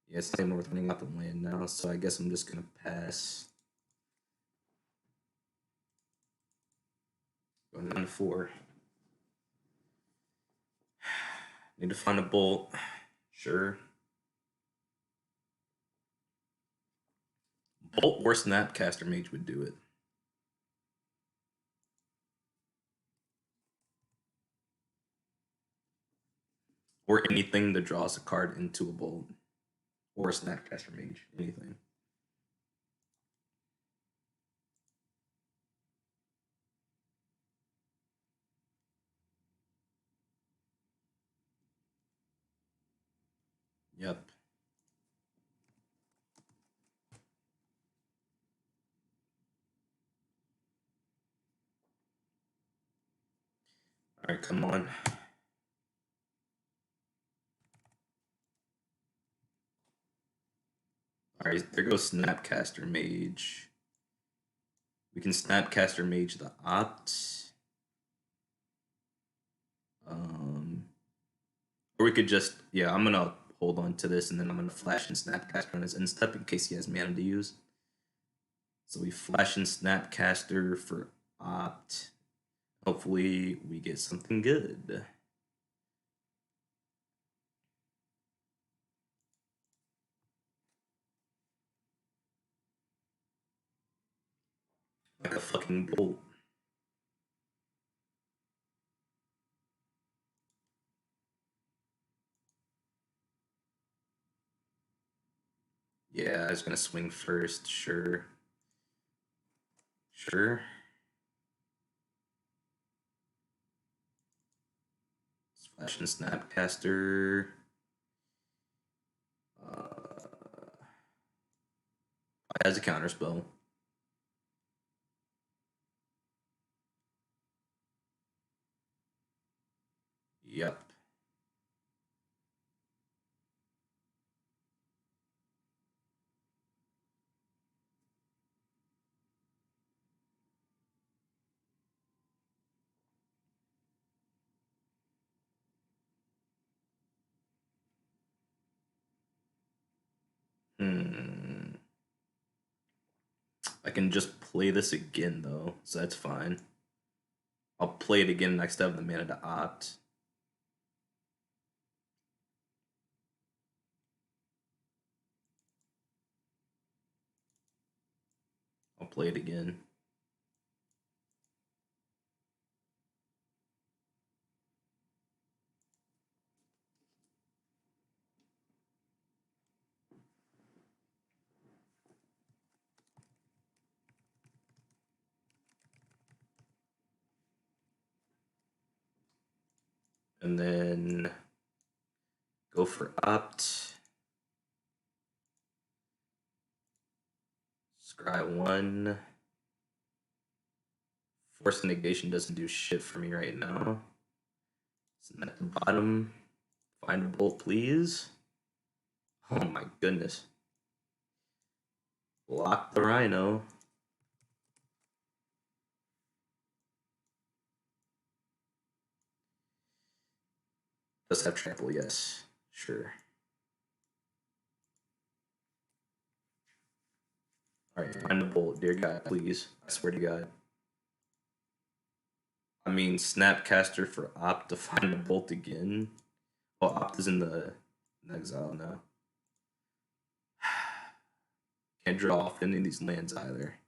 Yeah, it's not even worth running out the land now, so I guess I'm just gonna pass. Going 9-4. Need to find a bolt. Sure. Bolt or Snapcaster Mage would do it. Or anything that draws a card into a bolt. Or a Snapcaster Mage. Anything. Yep. Alright, come on. Alright, there goes Snapcaster Mage. We can Snapcaster Mage the Opt. Or we could just, yeah, I'm gonna hold on to this and then I'm gonna flash and Snapcaster on his end step in case he has mana to use. So we flash and Snapcaster for Opt. Hopefully we get something good. Like a fucking bolt. Yeah, I was gonna swing first, sure. Sure. Flash and Snapcaster. Has a counter spell. Yep. I can just play this again though, so that's fine. I'll play it again next time the mana to Opt. I'll play it again. And then go for Opt. Scry 1. Force Negation doesn't do shit for me right now. So at the bottom, find a bolt, please. Oh my goodness. Block the Rhino. Does have trample, yes. Sure. Alright, find the bolt, dear God, please. I swear to God. I mean, Snapcaster for Opt to find the bolt again. Oh, Opt is in the exile now. Can't draw off any of these lands either.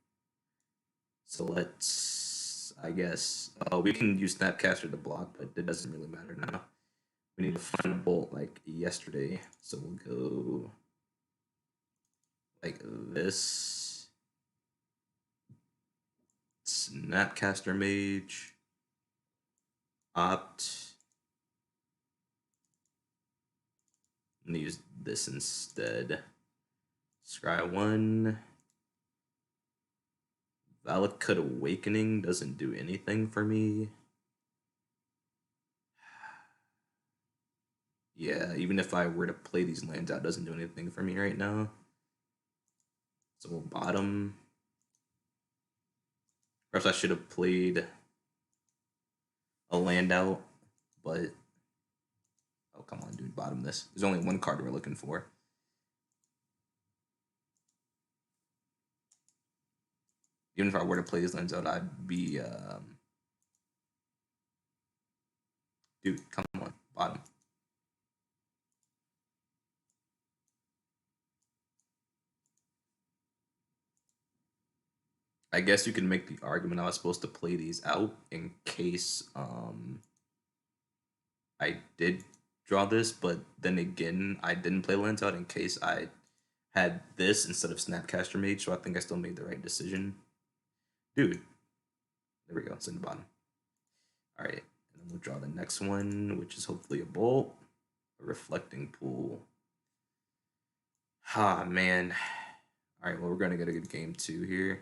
So let's, I guess, we can use Snapcaster to block, but it doesn't really matter now. We need to find a bolt like yesterday. So we'll go like this. Snapcaster Mage. Opt. I'm gonna use this instead. Scry 1. Valakut Awakening doesn't do anything for me. Yeah, even if I were to play these lands out, it doesn't do anything for me right now. So bottom. Perhaps I should have played a land out, but oh come on, dude, bottom this. There's only one card we're looking for. Even if I were to play these lands out, I'd be dude, come on, bottom. I guess you can make the argument I was supposed to play these out in case I did draw this, but then again, I didn't play lands out in case I had this instead of Snapcaster Mage, so I think I still made the right decision. Dude, there we go, it's in the bottom. All right, and then we'll draw the next one, which is hopefully a bolt, a reflecting pool. Ah, man. All right, well, we're gonna get a good game 2 here.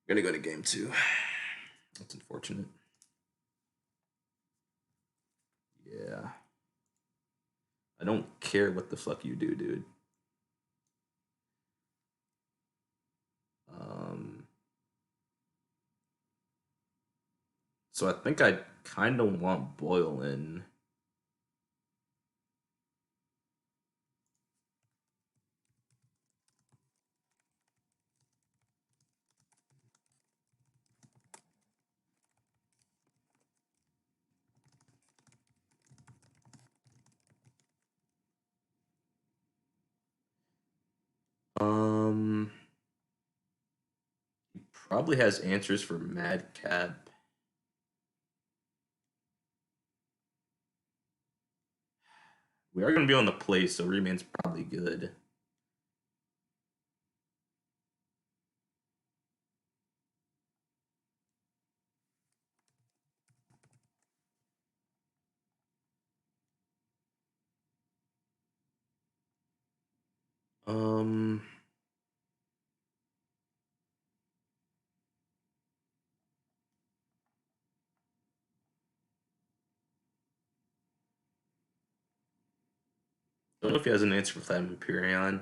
We're gonna go to game 2. That's unfortunate. Yeah. I don't care what the fuck you do, dude. So I think I kind of want Boil in. He probably has answers for Madcap. We are going to be on the play, so Remain's probably good. Don't know if he has an answer for Platinum Empyrean.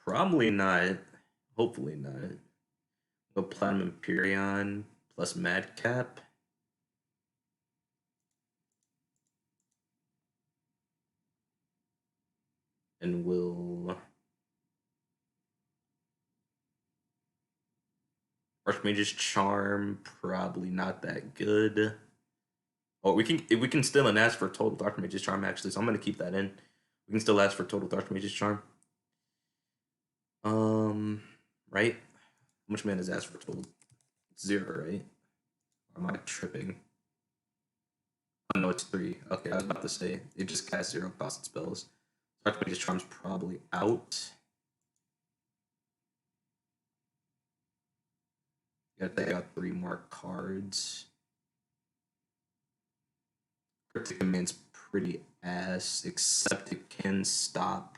Probably not. Hopefully not. Go Platinum Empyrean plus Madcap. And we'll Archmage's Charm, probably not that good. Oh, we can still ask for total Archmage's Charm actually, so I'm gonna keep that in. We can still ask for total Archmage's Charm. Right? How much mana is asked for total? 0, right? Or am I tripping? Oh no, it's 3. Okay, I was about to say it just casts 0 cost spells. Archmage's Charm's probably out. Gotta take out 3 more cards. Cryptic Command's pretty ass, except it can stop.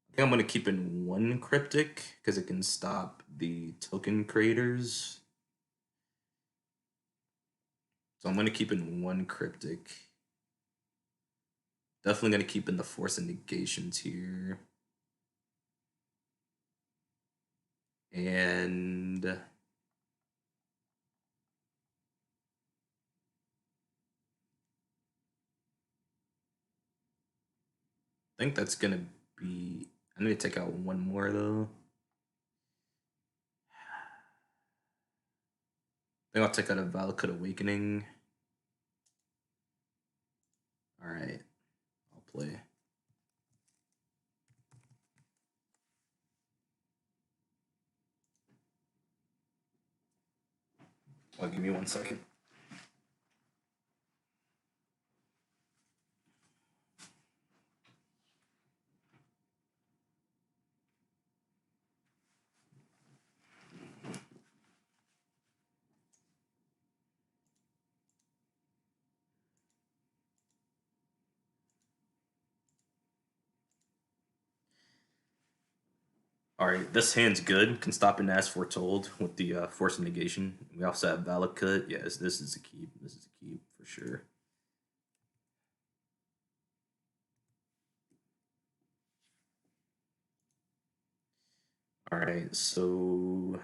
I think I'm gonna keep in 1 Cryptic because it can stop the token creators. So I'm gonna keep in 1 Cryptic. Definitely gonna keep in the Force and Negations here. And I think that's gonna be. I need to take out 1 more though. I think I'll take out a Valakut Awakening. Alright. I'll play. Well, give me 1 second. Alright, this hand's good. Can stop and ask foretold with the Force and Negation. We also have Valakut. Yes, this is a keep. This is a keep for sure. Alright, so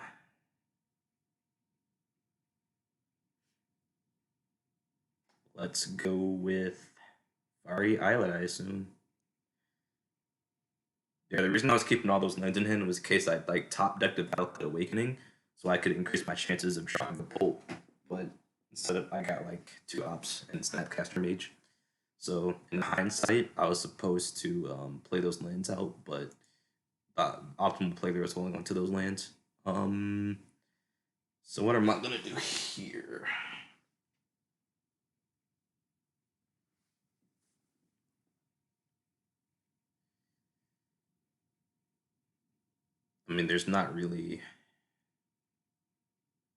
let's go with Fiery Islet, I assume. Yeah, the reason I was keeping all those lands in hand was in case I'd like top decked a Valakut Awakening, so I could increase my chances of dropping the Bolt. But instead of I got like 2 ops and Snapcaster Mage. So in hindsight, I was supposed to play those lands out, but optimal play there was holding on to those lands. So what am I gonna do here? I mean, there's not really.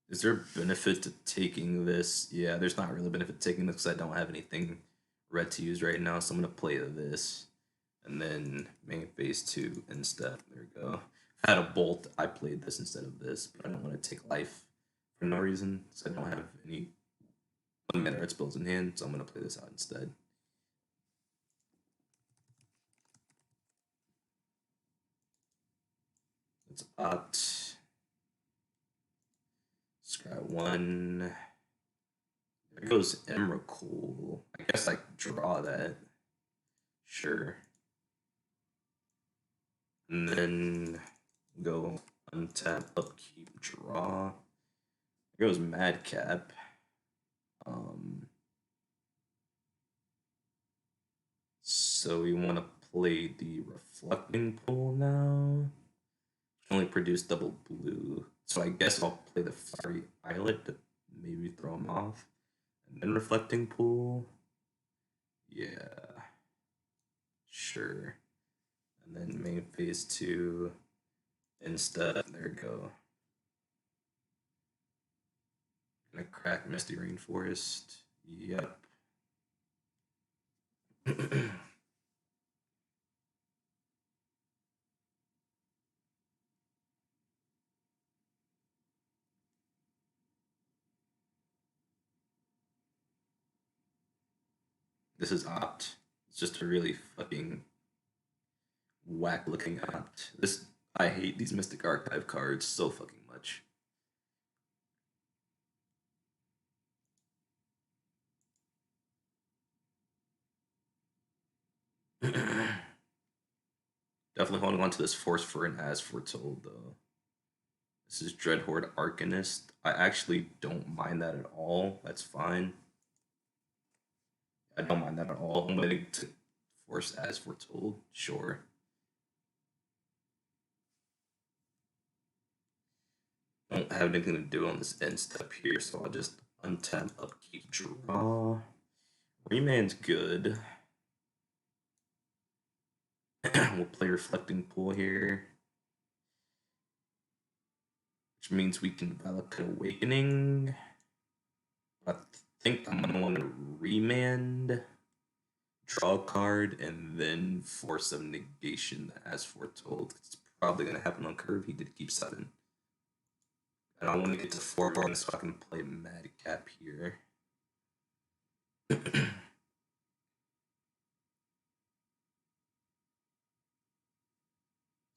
Is there a benefit to taking this? Yeah, there's not really a benefit to taking this because I don't have anything red to use right now, so I'm gonna play this. And then main phase 2 instead. There we go. If I had a bolt, I played this instead of this, but I don't want to take life for no reason, so I don't have any mana red spells in hand, so I'm gonna play this out instead. Let's opt. Scry 1. There goes Emrakul. I guess I draw that. Sure. And then go untap, upkeep, draw. There goes Madcap. So we want to play the Reflecting Pool now. Only produce double blue. So I guess I'll play the Fiery Islet to maybe throw him off. And then Reflecting Pool. Yeah. Sure. And then main phase 2 instead. There we go. Gonna crack Misty Rainforest. Yep. This is opt. It's just a really fucking whack looking opt. I hate these Mystic Archive cards so fucking much. Definitely holding on to this Force for an As Foretold though. This is Dreadhorde Arcanist. I actually don't mind that at all. That's fine. I don't mind that at all. I'm waiting to Force As Foretold. Sure. Don't have anything to do on this end step here, so I'll just untap, upkeep, draw. Remand's good. We'll play Reflecting Pool here. Which means we can develop an Awakening. I think I'm going to want to remand, draw a card, and then force of negation as foretold. It's probably going to happen on curve. He did keep 7. And I want to get to 4 more so I can play Madcap here.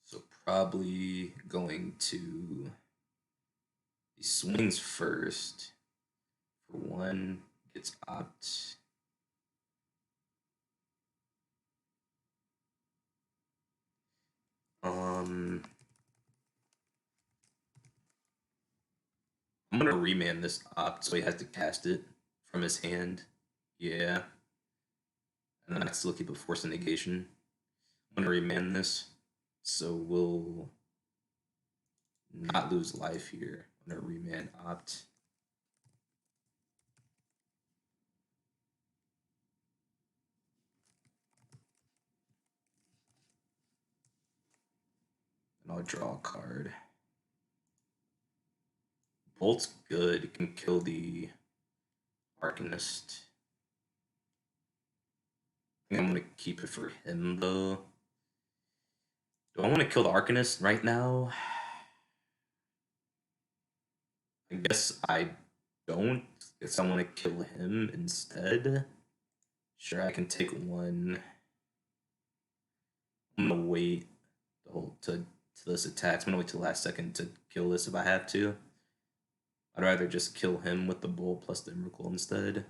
So probably going to he swings first. For 1, gets opt. I'm gonna remand this opt so he has to cast it from his hand. Yeah. And then I still keep a force of negation. I'm gonna remand this. So we'll not lose life here. I'm gonna remand opt. And I'll draw a card. Bolt's good. It can kill the Arcanist. I think I'm gonna keep it for him though. Do I want to kill the Arcanist right now? I guess I don't. I guess I want to kill him instead. Sure, I can take 1. I'm gonna wait to to this attacks. I'm gonna wait till the last second to kill this if I have to. I'd rather just kill him with the bolt plus the Emrakul instead.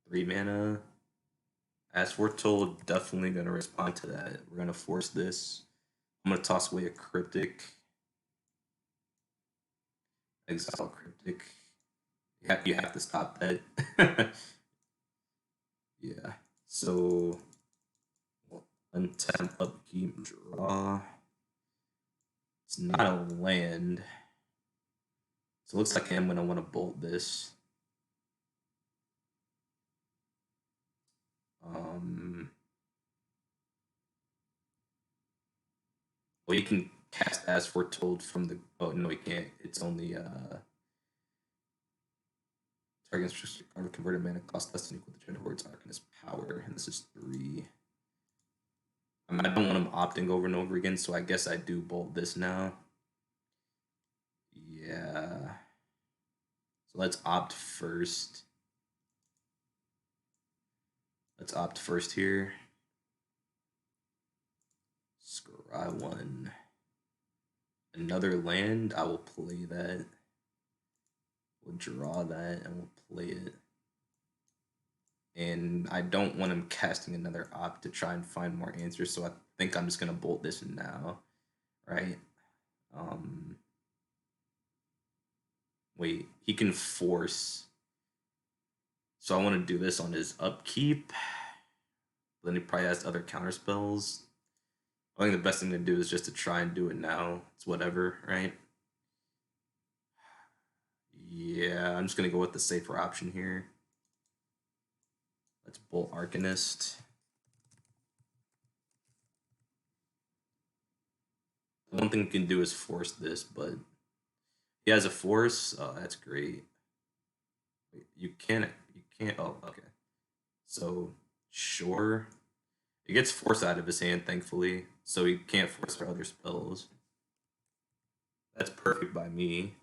3 mana. As foretold, definitely gonna respond to that. We're gonna force this. I'm gonna toss away a Cryptic. Exile Cryptic. You have to stop that. Yeah. So untap, upkeep, draw. It's not a land. So it looks like I'm gonna want to bolt this. Well, you can cast as foretold from the. Oh no, you can't. It's only target card converted mana cost less than equal to Dread Horde's Arcanist power, and this is 3. I don't want him opting over and over again, so I guess I do bolt this now. Yeah. So let's opt first. Let's opt first here. Scry 1. Another land, I will play that. We'll draw that and we'll play it. And I don't want him casting another opt to try and find more answers, so I think I'm just gonna bolt this now. Right? Wait, he can force. So I want to do this on his upkeep. Then he probably has other counter spells. I think the best thing to do is just to try and do it now. It's whatever, right? Yeah, I'm just gonna go with the safer option here. Let's bolt Arcanist. The one thing we can do is force this, but he has a force. Oh, that's great. Wait, you can't. Oh, okay. So sure, it gets force out of his hand, thankfully, so he can't force our other spells. That's perfect by me.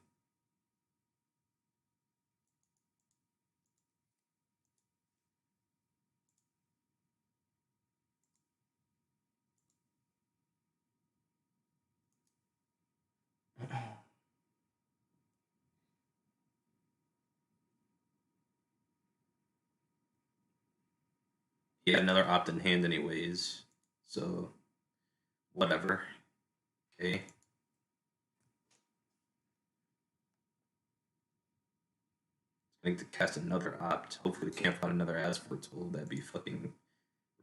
He had another opt in hand anyways, so whatever. Okay. Going to cast another opt. Hopefully, we can't find another as foretold. That'd be fucking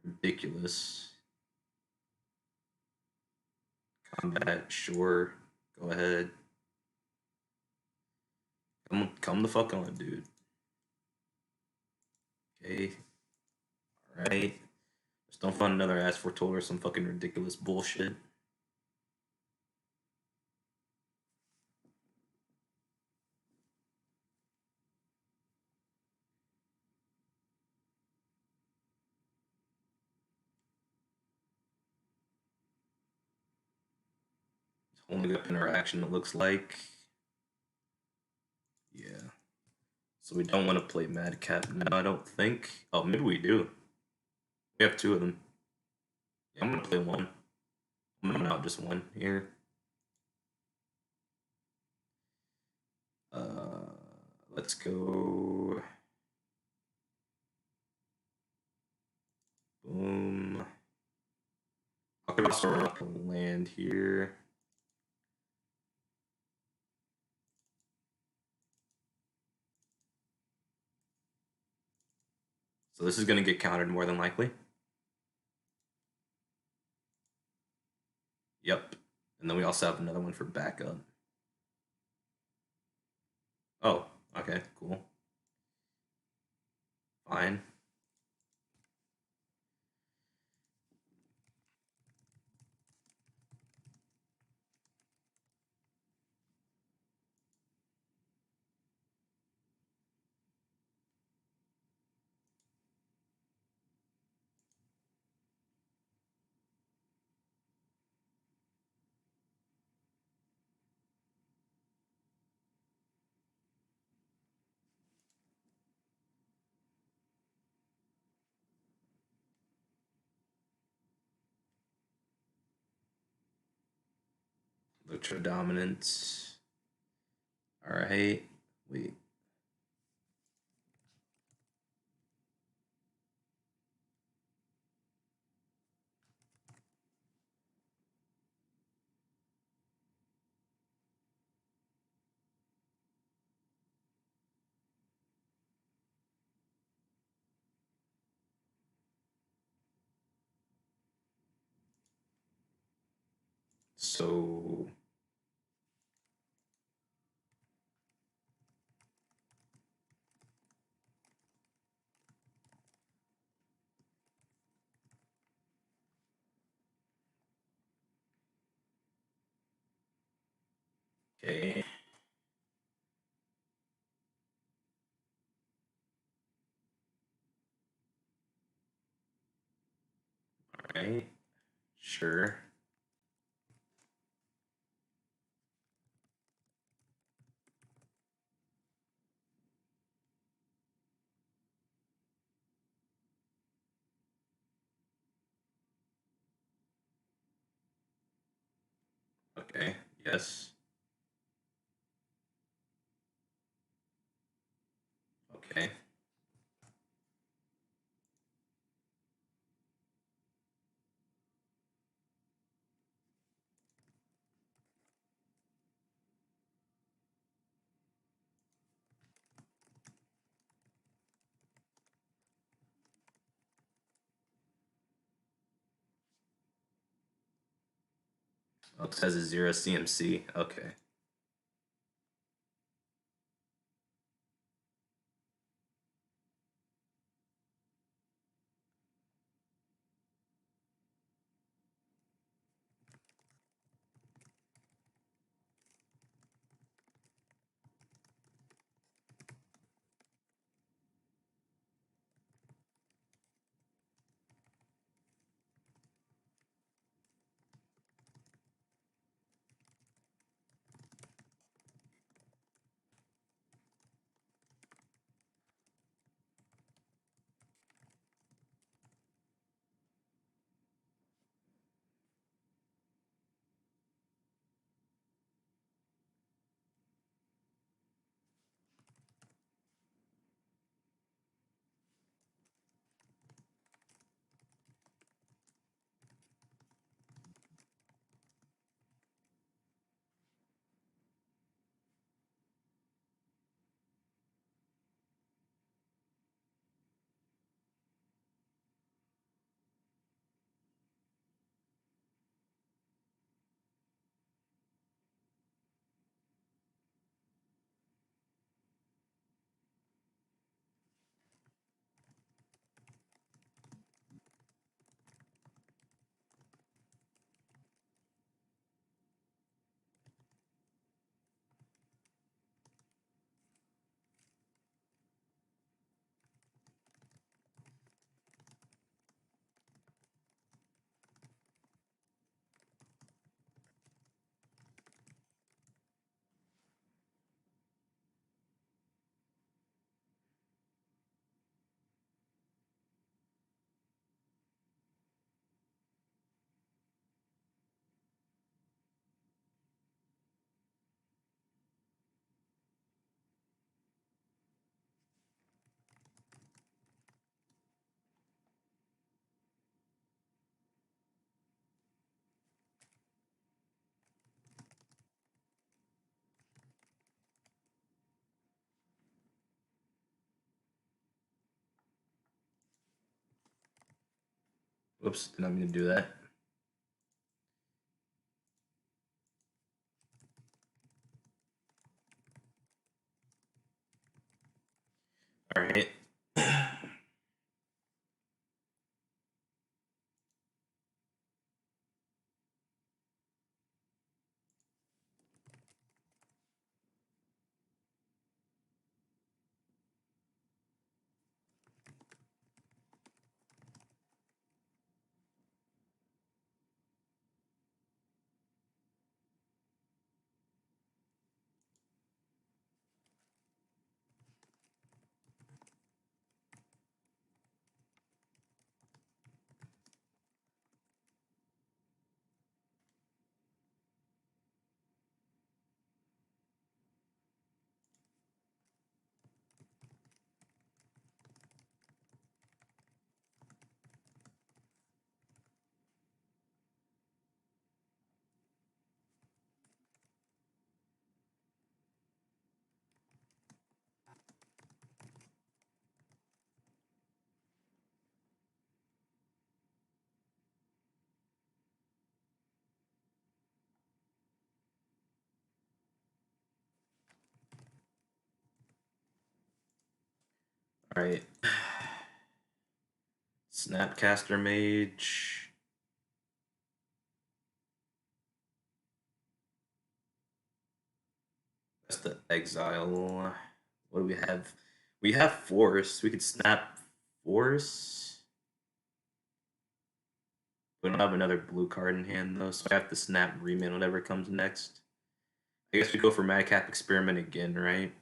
ridiculous. Combat, sure. Go ahead. Come the fuck on, dude. Okay. Alright. Just don't find another as foretold or some fucking ridiculous bullshit. Only up interaction, it looks like. Yeah. So we don't want to play Madcap now, I don't think. Oh, maybe we do. We have 2 of them. Yeah, I'm gonna play 1. I'm gonna not just 1 here. Let's go. Boom. I could also rock a land here. So this is going to get countered more than likely. Yep. And then we also have another one for backup. Oh, okay, cool. Fine. Electrodominance. Alright. Wait. So okay. Alright. Sure. Okay. Yes. Okay. Oh, it says a 0 CMC. Okay. Whoops, did not mean to do that. Alright. Alright. Snapcaster Mage. That's the Exile. What do we have? We have Force. We could snap Force. We don't have another blue card in hand though, so I have to snap Remand whatever comes next. I guess we go for Madcap Experiment again, right?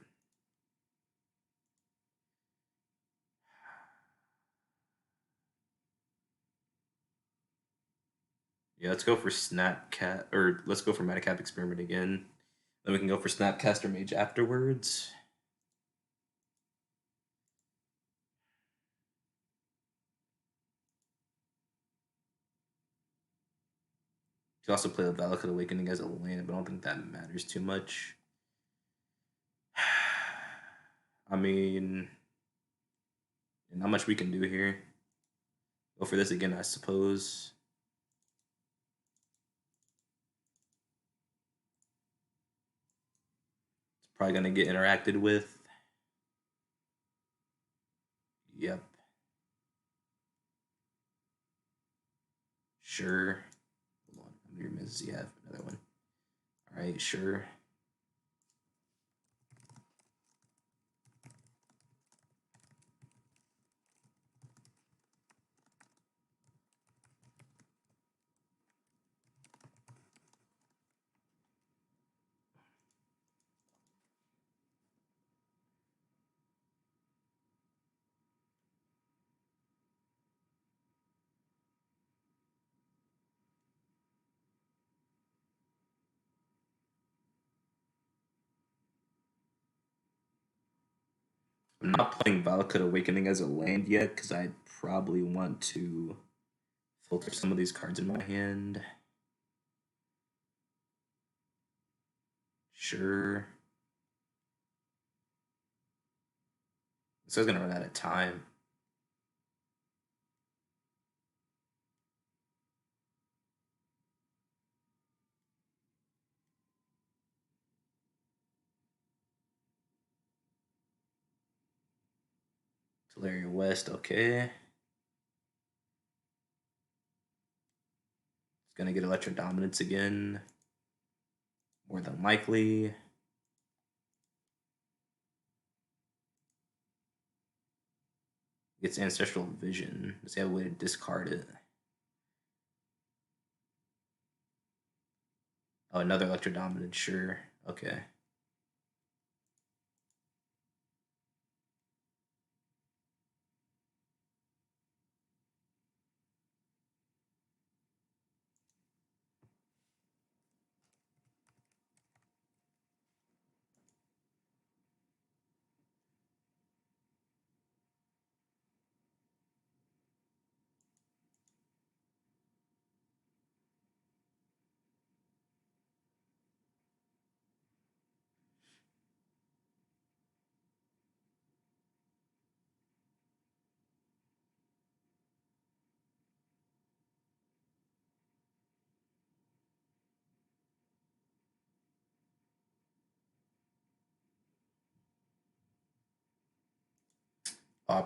Yeah, let's go for Snapcat, or let's go for Madcap Experiment again. Then we can go for Snapcaster Mage afterwards. You can also play the Valakut Awakening as a land, but I don't think that matters too much. I mean, not much we can do here. Go for this again, I suppose. It's probably gonna get interacted with. Yep. Sure. Hold on. How many remittance do you have? Another one. All right, sure. I'm not playing Valakut Awakening as a land yet because I probably want to filter some of these cards in my hand. Sure. This guy's gonna run out of time. Larry West, okay. It's gonna get Electro Dominance again. More than likely. Gets Ancestral Vision. Does he have a way to discard it? Oh, another Electro Dominance, sure. Okay.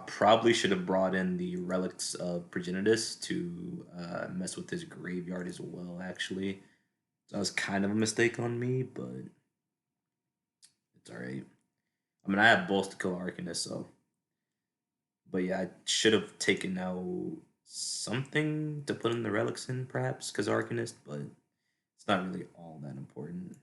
Probably should have brought in the Relics of Progenitus to mess with his graveyard as well, actually. So that was kind of a mistake on me, but it's alright. I mean, I have balls to kill Arcanist, so. But yeah, I should have taken out something to put in the Relics in, perhaps, because Arcanist, but it's not really all that important.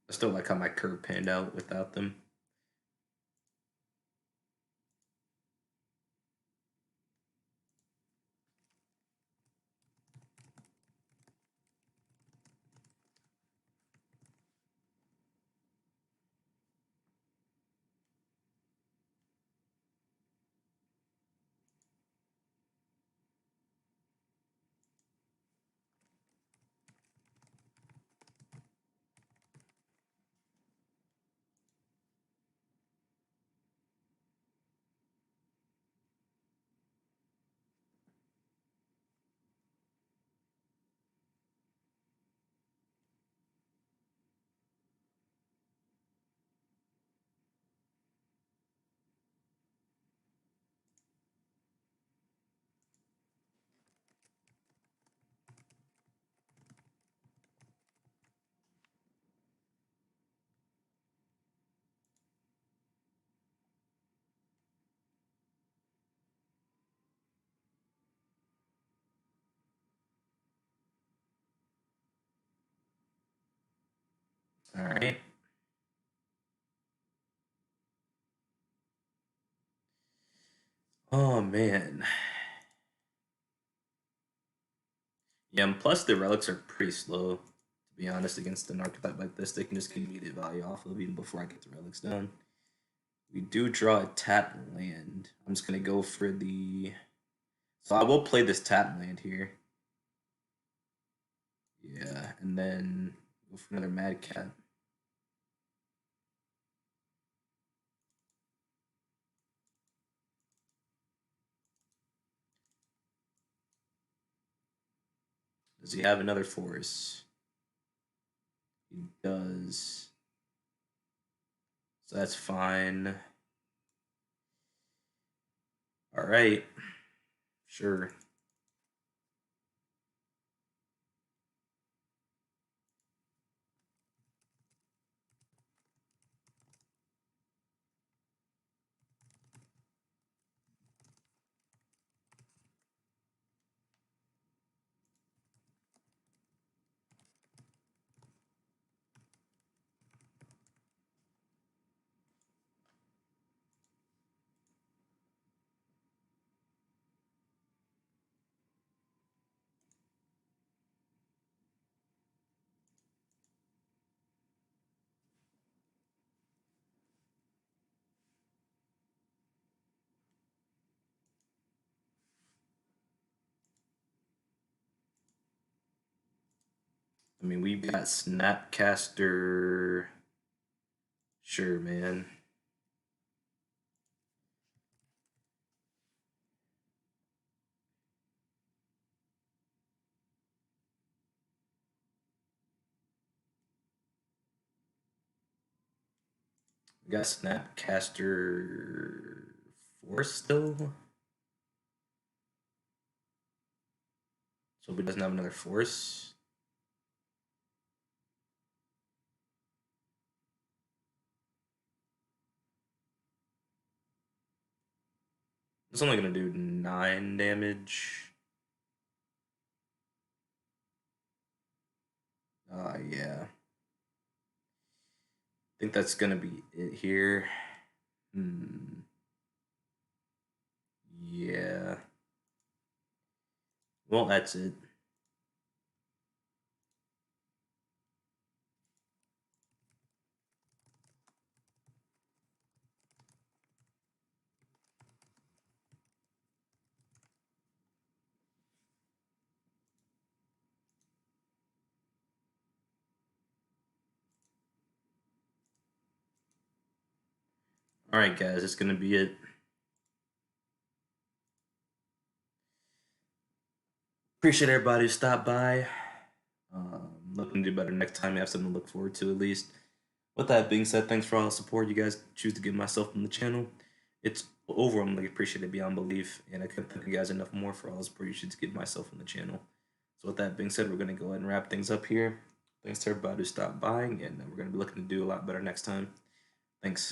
I still like how my curve panned out without them. All right. Oh man. Yeah, and plus the relics are pretty slow, to be honest, against an archetype like this. They can just get immediate value off of even before I get the relics done. We do draw a tap land. I'm just gonna go for the. So I will play this tap land here. Yeah, and then go for another Mad Cat. Does he have another force? He does. So that's fine. All right. Sure. I mean, we've got Snapcaster. Sure, man. We got Snapcaster Force still. So he doesn't have another Force. It's only gonna do 9 damage. Yeah. I think that's gonna be it here. Yeah. Well, that's it. All right, guys, it's gonna be it. Appreciate everybody who stopped by. Looking to do better next time. I have something to look forward to at least. With that being said, thanks for all the support you guys choose to give myself on the channel. It's overwhelmingly appreciated beyond belief, and I couldn't thank you guys enough more for all the support you should give myself on the channel. So with that being said, we're going to go ahead and wrap things up here. Thanks to everybody who stopped by, and we're going to be looking to do a lot better next time. Thanks.